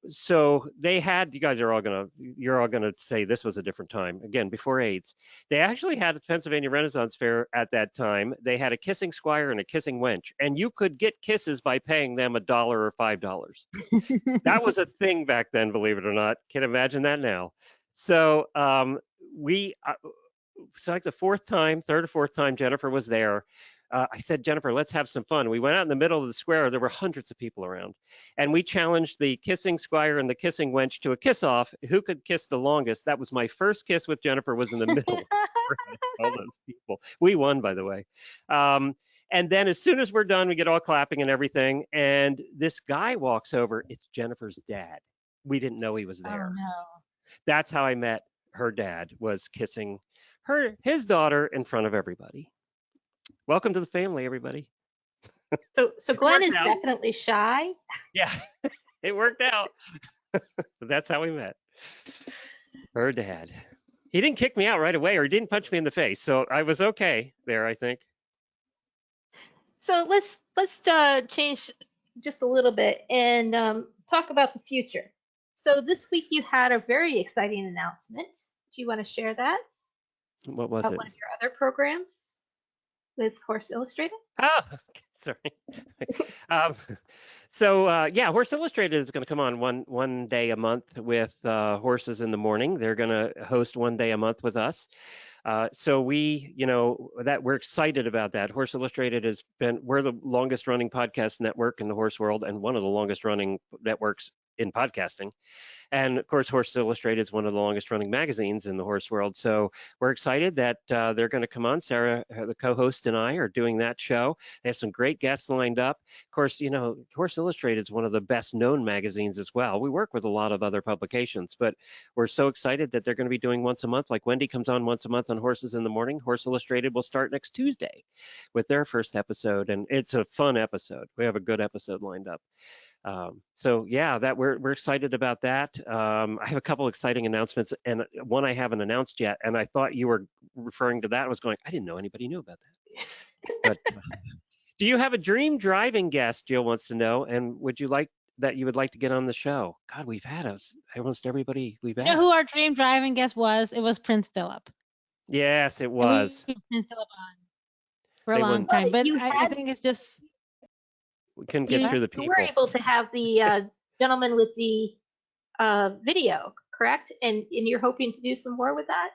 so they had, you're all gonna say this was a different time, again, before AIDS. They actually had at the Pennsylvania Renaissance Fair at that time, they had a kissing squire and a kissing wench, and you could get kisses by paying them $1 or $5. That was a thing back then, believe it or not. Can imagine that now. So so like the third or fourth time Jennifer was there, I said, Jennifer, let's have some fun. We went out in the middle of the square. There were hundreds of people around. And we challenged the kissing squire and the kissing wench to a kiss off. Who could kiss the longest? That was my first kiss with Jennifer, was in the middle of all those people. We won, by the way. And then as soon as we're done, we get all clapping and everything. And this guy walks over. It's Jennifer's dad. We didn't know he was
Oh
there.
no.
That's how I met her dad, was kissing his daughter in front of everybody. Welcome to the family, everybody.
So
It
Glenn
worked
is
out.
definitely shy.
Yeah, it worked out. But that's how we met. Her dad. He didn't kick me out right away, or he didn't punch me in the face, so I was okay there, I think.
So let's change just a little bit and talk about the future. So this week you had a very exciting announcement. Do you want to share that
What was
about
it?
one of your other programs? with Horse Illustrated?
Oh, okay, sorry. um, yeah, Horse Illustrated is going to come on one day a month with Horses in the Morning. They're going to host one day a month with us. So that we're excited about that. Horse Illustrated we're the longest running podcast network in the horse world and one of the longest running networks in podcasting. And of course, Horse Illustrated is one of the longest running magazines in the horse world. So we're excited that they're going to come on. Sarah, the co-host, and I are doing that show. They have some great guests lined up. Of course, Horse Illustrated is one of the best known magazines as well. We work with a lot of other publications, but we're so excited that they're going to be doing once a month. Like Wendy comes on once a month on Horses in the Morning. Horse Illustrated will start next Tuesday with their first episode, and it's a fun episode. We have a good episode lined up. That we're excited about that. I have a couple exciting announcements, and one I haven't announced yet. And I thought you were referring to that. I was going, I didn't know anybody knew about that. But do you have a dream driving guest? Jill wants to know. And would you like to get on the show? God, we've had almost everybody we've asked.
You know who our dream driving guest was? It was Prince Philip.
Yes, it was.
And we Prince Philip on for a long time, but I think it's just.
We couldn't get through the people.
You were able to have the gentleman with the video, correct? And you're hoping to do some more with that?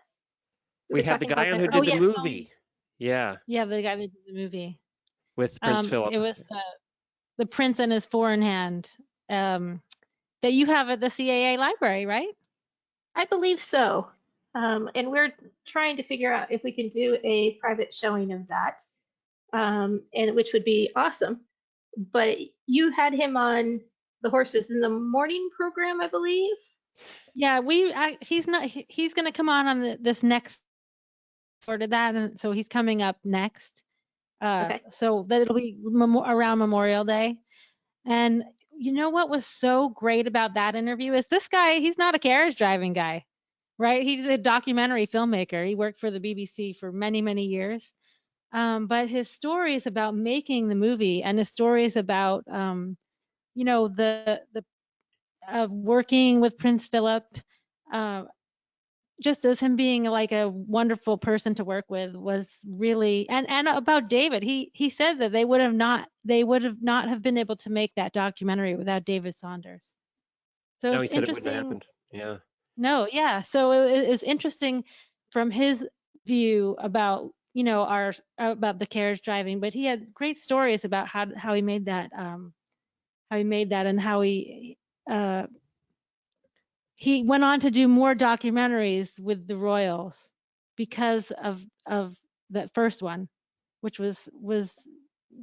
We had the guy on who did the movie. Yeah.
Yeah, the guy who did the movie.
With Prince Philip.
It was the Prince and his four in hand that you have at the CAA library, right?
I believe so. And we're trying to figure out if we can do a private showing of that, and which would be awesome. But you had him on the Horses in the Morning program, I believe.
Yeah, he's going to come on this next sort of that, and so he's coming up next.
Okay.
So that it'll be around Memorial Day. And you know what was so great about that interview is this guy, he's not a carriage driving guy, right? He's a documentary filmmaker. He worked for the BBC for many, many years. But his stories about making the movie and his stories about, working with Prince Philip, just as him being like a wonderful person to work with was really, and about David, he said that they would have not have been able to make that documentary without David Saunders. So
he
it's
said
interesting.
It wouldn't have happened. Yeah.
No, yeah. So it was interesting from his view about about the carriage driving, but he had great stories about how he made that and how he went on to do more documentaries with the Royals because of that first one, which was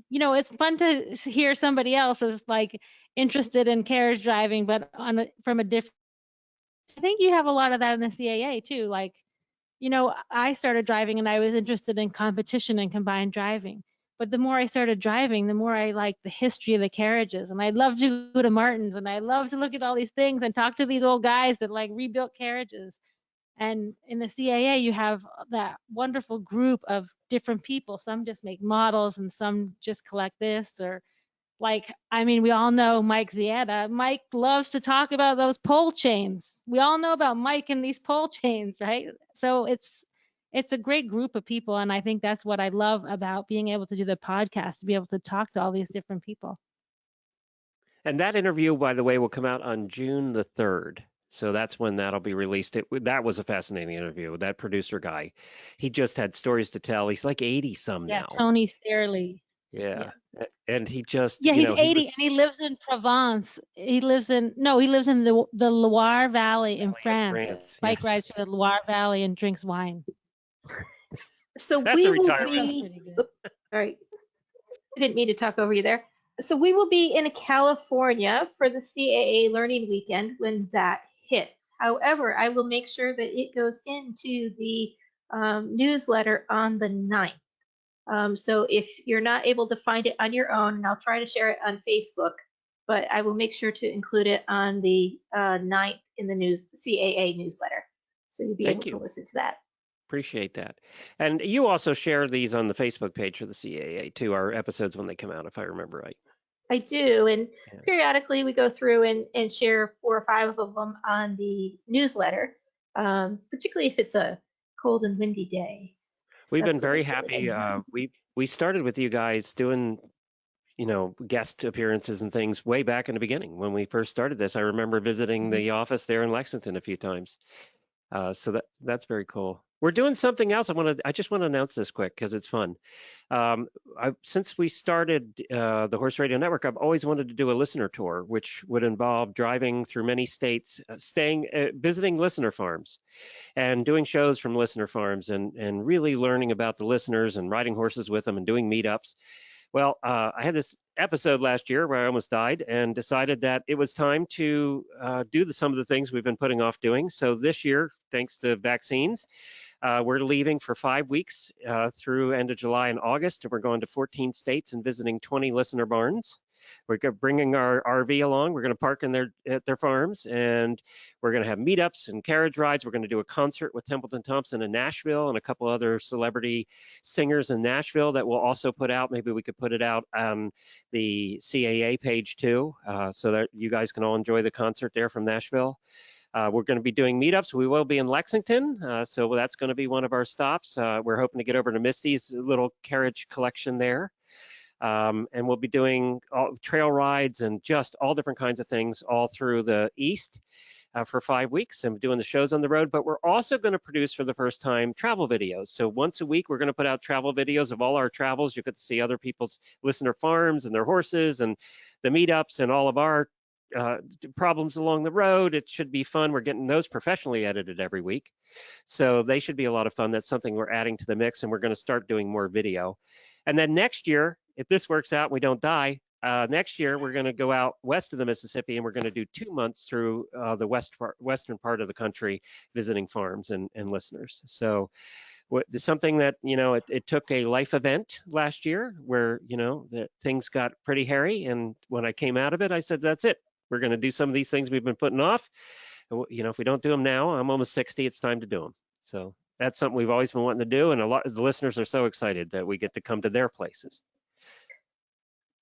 it's fun to hear somebody else is like interested in carriage driving, but from a different. I think you have a lot of that in the CAA too. Like, I started driving and I was interested in competition and combined driving. But the more I started driving, the more I liked the history of the carriages. And I love to go to Martin's and I love to look at all these things and talk to these old guys that like rebuilt carriages. And in the CAA, you have that wonderful group of different people. Some just make models and some just collect this or we all know Mike Zieta. Mike loves to talk about those pole chains. We all know about Mike and these pole chains, right? So it's a great group of people. And I think that's what I love about being able to do the podcast, to be able to talk to all these different people.
And that interview, by the way, will come out on June the 3rd. So that's when that'll be released. That was a fascinating interview with that producer guy. He just had stories to tell. He's like 80 some now.
Tony Sterling.
Yeah. And he just
he's 80 and he lives in Provence. He lives in the Loire Valley in France. Bike rides through the Loire Valley and drinks wine.
So
that's a retirement.
All right. I didn't mean to talk over you there. So we will be in California for the CAA Learning Weekend when that hits. However, I will make sure that it goes into the newsletter on the 9th. So if you're not able to find it on your own, and I'll try to share it on Facebook, but I will make sure to include it on the 9th in the CAA newsletter. So you'll be able to listen to that.
Appreciate that. And you also share these on the Facebook page for the CAA too, our episodes when they come out, if I remember right.
I do. And periodically we go through and share 4 or 5 of them on the newsletter, particularly if it's a cold and windy day. So
we've been very happy. we started with you guys doing, guest appearances and things way back in the beginning when we first started this. I remember visiting the office there in Lexington a few times. So that's very cool. We're doing something else. I just want to announce this quick because it's fun. Since we started the Horse Radio Network, I've always wanted to do a listener tour, which would involve driving through many states, visiting listener farms, and doing shows from listener farms, and really learning about the listeners and riding horses with them and doing meetups. Well, I had this episode last year where I almost died and decided that it was time to do some of the things we've been putting off doing. So this year, thanks to vaccines, we're leaving for 5 weeks through end of July and August, and we're going to 14 states and visiting 20 listener barns. We're bringing our RV along. We're going to park at their farms, and we're going to have meetups and carriage rides. We're going to do a concert with Templeton Thompson in Nashville and a couple other celebrity singers in Nashville that we'll also put out. Maybe we could put it out on the CAA page too, so that you guys can all enjoy the concert there from Nashville. We're going to be doing meetups. We will be in Lexington, so that's going to be one of our stops. We're hoping to get over to Misty's little carriage collection there. And we'll be doing trail rides and just all different kinds of things all through the East for 5 weeks and doing the shows on the road. But we're also going to produce for the first time travel videos. So once a week, we're going to put out travel videos of all our travels. You get to see other people's listener farms and their horses and the meetups and all of our problems along the road. It should be fun. We're getting those professionally edited every week. So they should be a lot of fun. That's something we're adding to the mix, and we're going to start doing more video. And then next year, if this works out and we don't die, next year we're going to go out west of the Mississippi, and we're going to do 2 months through the western part of the country visiting farms and listeners. So something that, it took a life event last year where, that things got pretty hairy. And when I came out of it, I said, that's it. We're going to do some of these things we've been putting off. If we don't do them now, I'm almost 60, it's time to do them. So that's something we've always been wanting to do. And a lot of the listeners are so excited that we get to come to their places.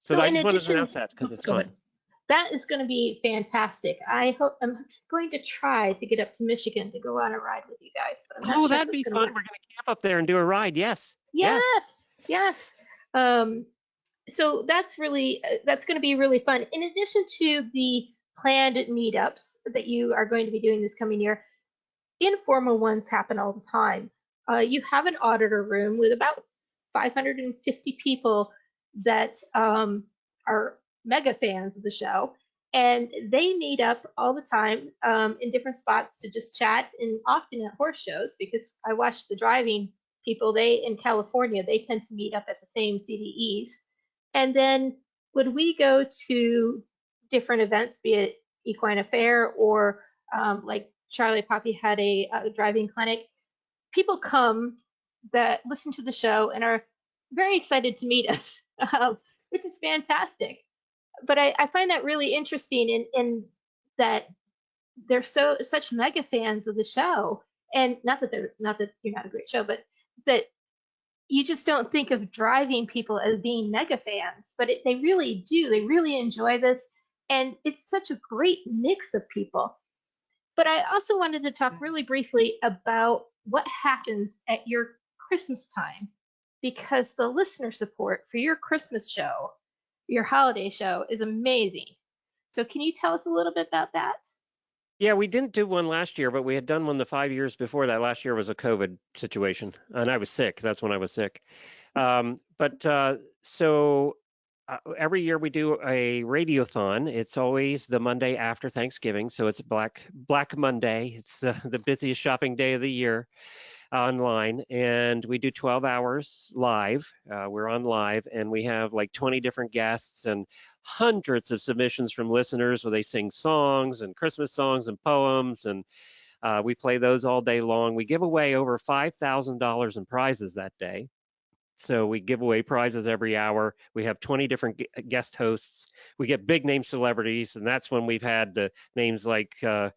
So I just wanted to announce that because it's fun.
That is going to be fantastic. I'm going to try to get up to Michigan to go on a ride with you guys. But I'm not sure
that'd be fun. We're going to camp up there and do a ride. Yes.
Yes. So that's going to be really fun. In addition to the planned meetups that you are going to be doing this coming year, informal ones happen all the time. You have an auditor room with about 550 people that are mega fans of the show, and they meet up all the time in different spots to just chat, and often at horse shows, because I watch the driving people. In California, they tend to meet up at the same CDEs. And then when we go to different events, be it Equine Affair or like Charlie Poppy had a driving clinic, people come that listen to the show and are very excited to meet us, which is fantastic. But I find that really interesting in that they're such mega fans of the show, and not that you're not a great show, but that you just don't think of driving people as being mega fans, but they really do. They really enjoy this, and it's such a great mix of people. But I also wanted to talk really briefly about what happens at your Christmas time, because the listener support for your Christmas show, your holiday show, is amazing. So can you tell us a little bit about that?
Yeah, we didn't do one last year, but we had done one the 5 years before that. Last year was a COVID situation, and I was sick. That's when I was sick. So every year we do a radiothon. It's always the Monday after Thanksgiving, so it's Black Monday. It's the busiest shopping day of the year online, and we do 12 hours live. We're on live, and we have like 20 different guests and hundreds of submissions from listeners where they sing songs and Christmas songs and poems, and we play those all day long. We give away over $5,000 in prizes that day. So we give away prizes every hour. We have 20 different guest hosts. We get big name celebrities, and that's when we've had the names like I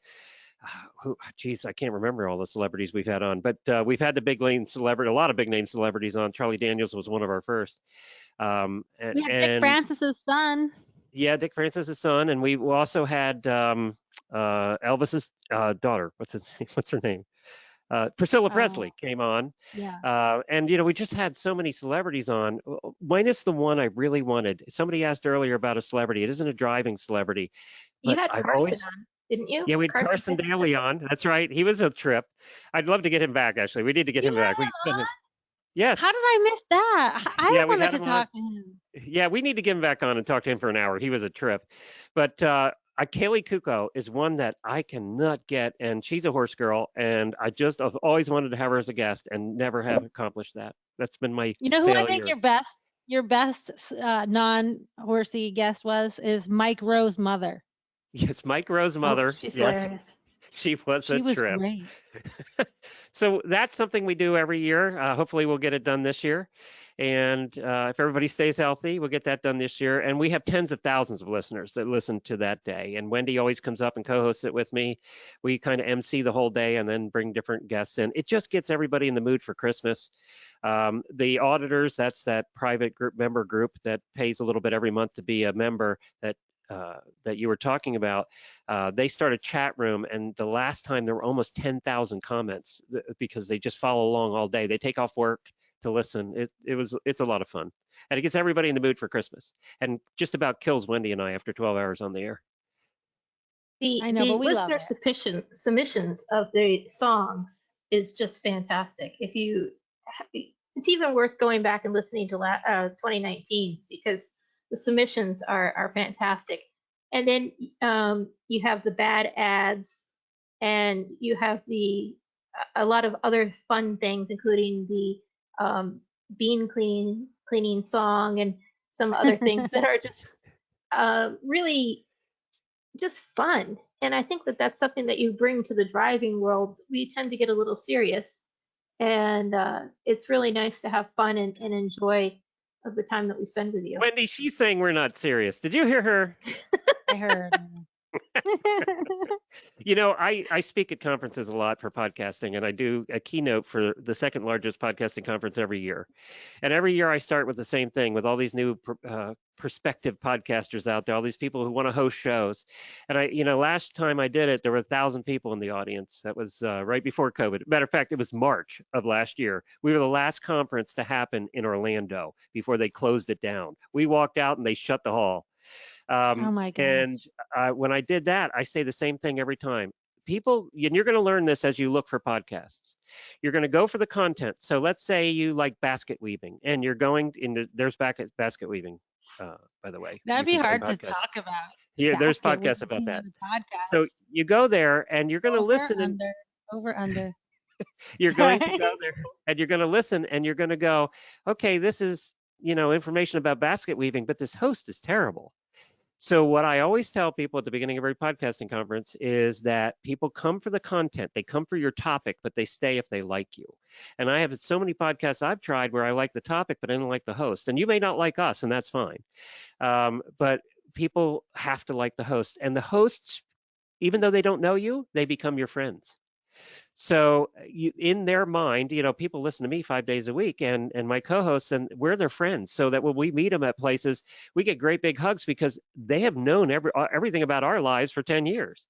can't remember all the celebrities we've had on, but we've had the big name celebrity, a lot of big name celebrities on. Charlie Daniels was one of our first.
Dick Francis's son.
Yeah, Dick Francis's son, and we also had Elvis's daughter. What's her name? Priscilla
Oh,
Presley came on.
yeah.
And, we just had so many celebrities on, minus the one I really wanted. Somebody asked earlier about a celebrity. It isn't a driving celebrity,
You
but
had
I've
Carson
always,
on, didn't you?
yeah, we had
Carson
Carson
Daly?
Daly on. That's right. He was a trip. I'd love to get him back, actually. We need to get
You
him back.
had him on?
Yes.
How did I miss that? I
Yeah, we
wanted
had
to
him on.
talk to him.
Yeah, we need to get him back on and talk to him for an hour. He was a trip. But Kaylee Kuko is one that I cannot get, and she's a horse girl, and I've always wanted to have her as a guest and never have accomplished that. That's been my
You know who I think
failure.
your best non-horsey guest is Mike Rowe's mother.
Yes, Mike Rowe's
Oh,
mother.
she's
Yes,
hilarious.
she was a
She was
trip.
great.
So that's something we do every year. Hopefully, we'll get it done this year. And if everybody stays healthy, we'll get that done this year. And we have tens of thousands of listeners that listen to that day. And Wendy always comes up and co-hosts it with me. We kind of MC the whole day and then bring different guests in. It just gets everybody in the mood for Christmas. The auditors, that's that private group member group that pays a little bit every month to be a member that you were talking about. They start a chat room, and the last time there were almost 10,000 comments because they just follow along all day. They take off work to listen. It's a lot of fun, and it gets everybody in the mood for Christmas, and just about kills Wendy and I after 12 hours on the air.
I know,
The
but we love
listener
it.
submissions of the songs is just fantastic. It's even worth going back and listening to 2019's because the submissions are fantastic. And then you have the bad ads, and you have a lot of other fun things, including the bean cleaning song and some other things that are just really just fun. And I think that that's something that you bring to the driving world. We tend to get a little serious, and it's really nice to have fun and enjoy of the time that we spend with you.
Wendy, she's saying we're not serious. Did you hear her?
I heard.
I speak at conferences a lot for podcasting, and I do a keynote for the second largest podcasting conference every year. And every year I start with the same thing with all these new prospective podcasters out there, all these people who want to host shows. And last time I did it, there were 1,000 people in the audience. That was right before COVID. Matter of fact, it was March of last year. We were the last conference to happen in Orlando before they closed it down. We walked out and they shut the hall.
Oh my God.
And when I did that, I say the same thing every time. People, and you're going to learn this as you look for podcasts. You're going to go for the content. So let's say you like basket weaving, and you're going in. There's basket weaving, by the way.
That'd
You
be
can find
hard to
podcasts.
talk about.
Yeah, there's
Basket
podcasts about
weaving
that.
on a
So
podcast.
you go there, and you're going to
Over,
listen,
under, over, under.
you're going to
Sorry.
go there, and you're going to listen, and you're going to go, okay, this is information about basket weaving, but this host is terrible. So what I always tell people at the beginning of every podcasting conference is that people come for the content, they come for your topic, but they stay if they like you. And I have so many podcasts I've tried where I like the topic, but I don't like the host. And you may not like us, and that's fine. But people have to like the host. And the hosts, even though they don't know you, they become your friends. So in their mind, people listen to me 5 days a week and my co-hosts, and we're their friends. So that when we meet them at places, we get great big hugs because they have known everything about our lives for 10 years.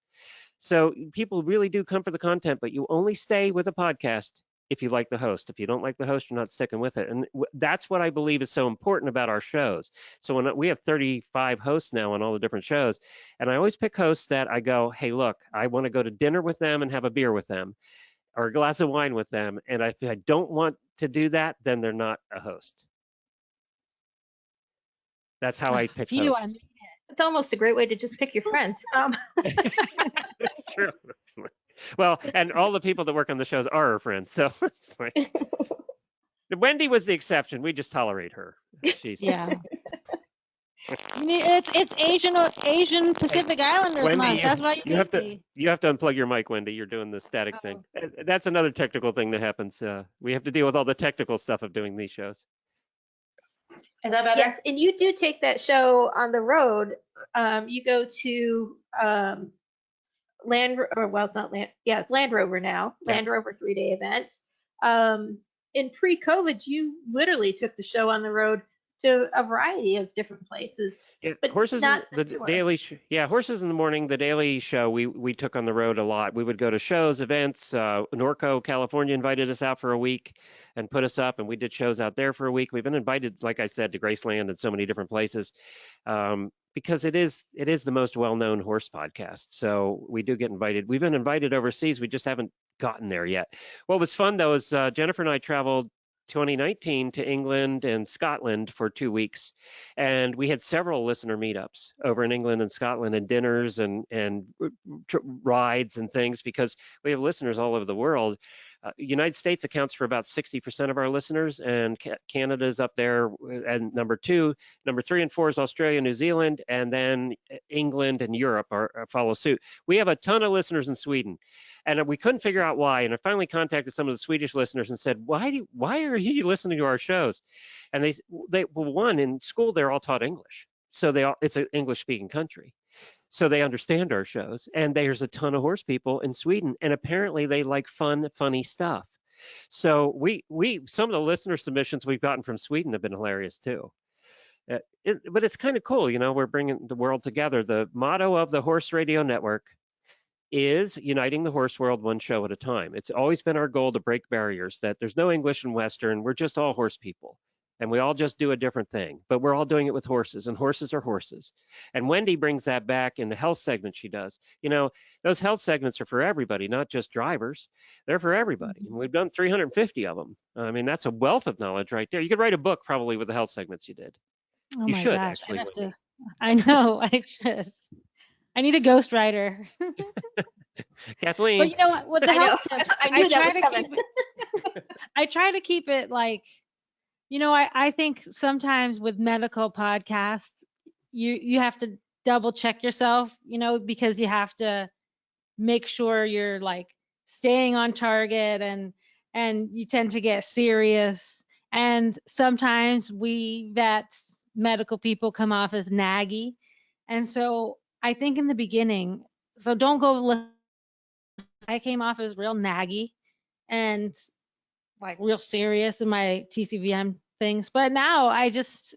So people really do come for the content, but you only stay with a podcast if you like the host. If you don't like the host, you're not sticking with it. And that's what I believe is so important about our shows. So when we have 35 hosts now on all the different shows, and I always pick hosts that I go, hey, look, I want to go to dinner with them and have a beer with them or a glass of wine with them. And if I don't want to do that, then they're not a host. That's how I pick hosts.
It's almost a great way to just pick your friends.
That's true. Well, and all the people that work on the shows are our friends. So it's like Wendy was the exception. We just tolerate her. She's
Yeah. It's Asian Pacific Islanders
Wendy,
month. That's why
you have to unplug your mic, Wendy. You're doing the static thing. That's another technical thing that happens. We have to deal with all the technical stuff of doing these shows.
Is that better? Yes, and you do take that show on the road. You go to Land Rover now.
Yeah.
Land Rover 3-day event. In pre-COVID, you literally took the show on the road to a variety of different places,
Yeah,
but
horses in
not
the
the tour.
Horses in the Morning, the Daily Show. We took on the road a lot. We would go to shows, events. Norco, California, invited us out for a week and put us up, and we did shows out there for a week. We've been invited, like I said, to Graceland and so many different places, because it is the most well-known horse podcast. So we do get invited. We've been invited overseas. We just haven't gotten there yet. What was fun though is Jennifer and I traveled 2019 to England and Scotland for 2 weeks, and we had several listener meetups over in England and Scotland, and dinners and rides and things, because we have listeners all over the world. United States accounts for about 60% of our listeners, and Canada's up there and number two. Number three and four is Australia, New Zealand, and then England and Europe follow suit. We have a ton of listeners in Sweden, and we couldn't figure out why. And I finally contacted some of the Swedish listeners and said, why are you listening to our shows? And well, one, in school they're all taught English, so it's an English-speaking country. So they understand our shows, and there's a ton of horse people in Sweden, and apparently they like funny stuff. So some of the listener submissions we've gotten from Sweden have been hilarious too. But it's kind of cool, we're bringing the world together. The motto of the Horse Radio Network is uniting the horse world one show at a time. It's always been our goal to break barriers, that there's no English and Western, we're just all horse people. And we all just do a different thing, but we're all doing it with horses, and horses are horses. And Wendy brings that back in the health segment she does. Those health segments are for everybody, not just drivers. They're for everybody. And we've done 350 of them. I mean, that's a wealth of knowledge right there. You could write a book probably with the health segments you did.
Oh
You
my
should,
gosh,
actually, Wendy.
I know, I should. I need a ghostwriter.
Kathleen.
But you know what? With the
I know.
health tips,
I knew that was coming.
I try to keep it like, I think sometimes with medical podcasts, you have to double check yourself, because you have to make sure you're like staying on target, and you tend to get serious. And sometimes we vets, medical people, come off as naggy. And so I think in the beginning, so don't go listen. I came off as real naggy and like real serious in my TCVM things. But now I just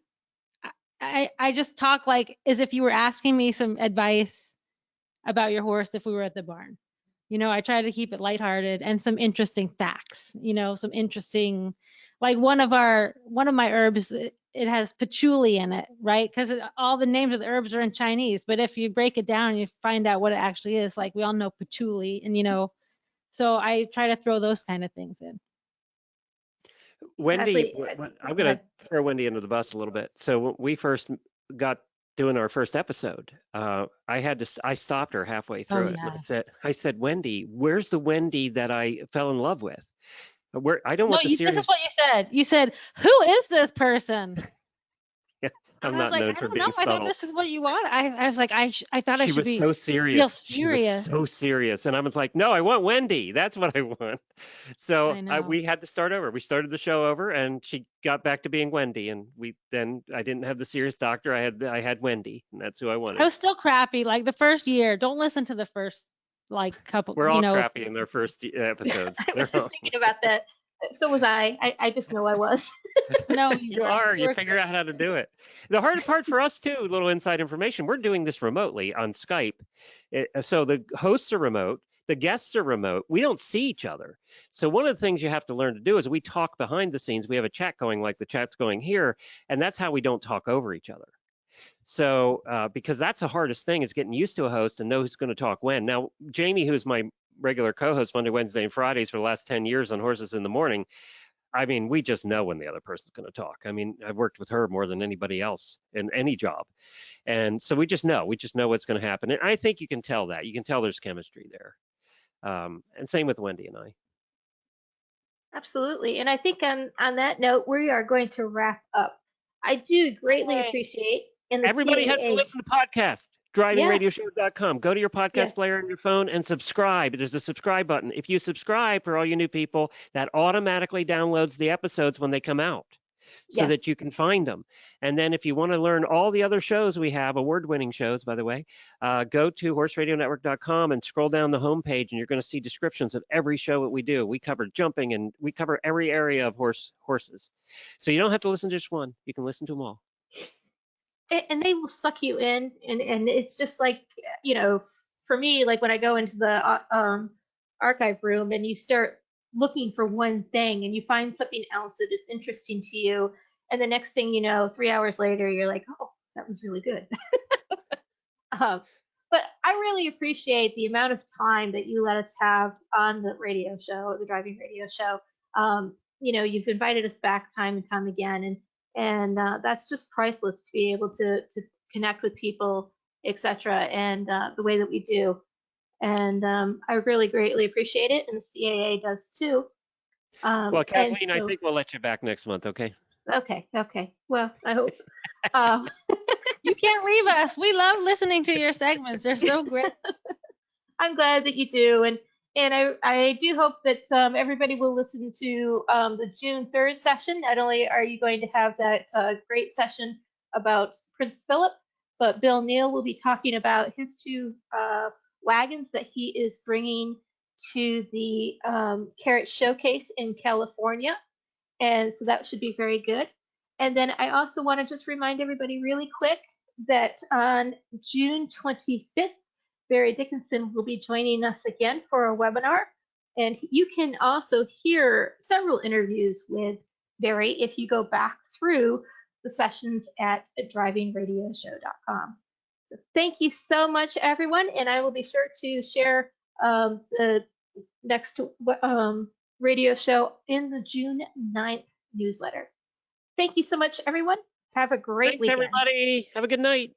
talk like as if you were asking me some advice about your horse if we were at the barn. I try to keep it lighthearted and some interesting facts, some interesting, like one of my herbs, it has patchouli in it, right? Because all the names of the herbs are in Chinese, but if you break it down and you find out what it actually is, like we all know patchouli, and so I try to throw those kind of things in.
Wendy, I'm going
Go
to throw Wendy under the bus a little bit. So when we first got doing our first episode, I stopped her halfway through it.
Yeah.
And I said, Wendy, where's the Wendy that I fell in love with? I don't want the series.
This is what you said. You said, who is this person?
I'm
I was
not
like,
known
I
for
don't
being
know. I
subtle.
thought this is what you want. I was like, I thought I
She
should
was
be
so serious.
real
She was
serious.
so serious. And I was like, no, I want Wendy. That's what I want. So
I know.
we had to start over. We started the show over, and she got back to being Wendy. And I didn't have the serious doctor. I had Wendy, and that's who I wanted.
I was still crappy. Like the first year. Don't listen to the first couple.
We're all crappy in their first episodes.
I was just thinking about that. So was I. I just know I was.
No,
You are. You figure out how to do it. The hard part for us too, little inside information, we're doing this remotely on Skype. So the hosts are remote, the guests are remote. We don't see each other. So one of the things you have to learn to do is we talk behind the scenes. We have a chat going like the chat's going here, and that's how we don't talk over each other. So because that's the hardest thing, is getting used to a host and know who's going to talk when. Now, Jamie, who's my regular co-host Monday, Wednesday, and Fridays for the last 10 years on Horses in the Morning, I mean, we just know when the other person's going to talk. I mean, I've worked with her more than anybody else in any job. And so we just know what's going to happen. And I think you can tell that. You can tell there's chemistry there. And same with Wendy and I.
Absolutely. And I think on that note, we are going to wrap up. I do greatly appreciate
Everybody has to listen to podcasts. DrivingRadioshow.com. Go to your podcast player on your phone and subscribe. There's a subscribe button. If you subscribe, for all you new people, that automatically downloads the episodes when they come out. so
Yes.
that you can find them. And then if you want to learn all the other shows we have, award-winning shows, by the way, go to horseradionetwork.com and scroll down the homepage, and you're going to see descriptions of every show that we do. We cover jumping, and we cover every area of horses. So you don't have to listen to just one. You can listen to them all.
And they will suck you in, and it's just like, you know, for me, like when I go into the archive room and you start looking for one thing and you find something else that is interesting to you, and the next thing you know, 3 hours later, you're like, oh, that was really good. But I really appreciate the amount of time that you let us have on the radio show, the driving radio show. You know, you've invited us back time and time again, and that's just priceless to be able to connect with people, etc. And the way that we do. And I really greatly appreciate it, and the CAA does too.
Well, Kathleen, I
so,
think we'll let you back next month, okay?
okay. Well, I hope.
You can't leave us. We love listening to your segments. They're so great.
I'm glad that you do, and I do hope that everybody will listen to the June 3rd session. Not only are you going to have that great session about Prince Philip, but Bill Neal will be talking about his two wagons that he is bringing to the Carriage Showcase in California, and so that should be very good. And then I also want to just remind everybody really quick that on June 25th, Barry Dickinson will be joining us again for a webinar. And you can also hear several interviews with Barry if you go back through the sessions at drivingradioshow.com. So thank you so much, everyone. And I will be sure to share the next radio show in the June 9th newsletter. Thank you so much, everyone. Have a great
Thanks,
weekend.
everybody. Have a good night.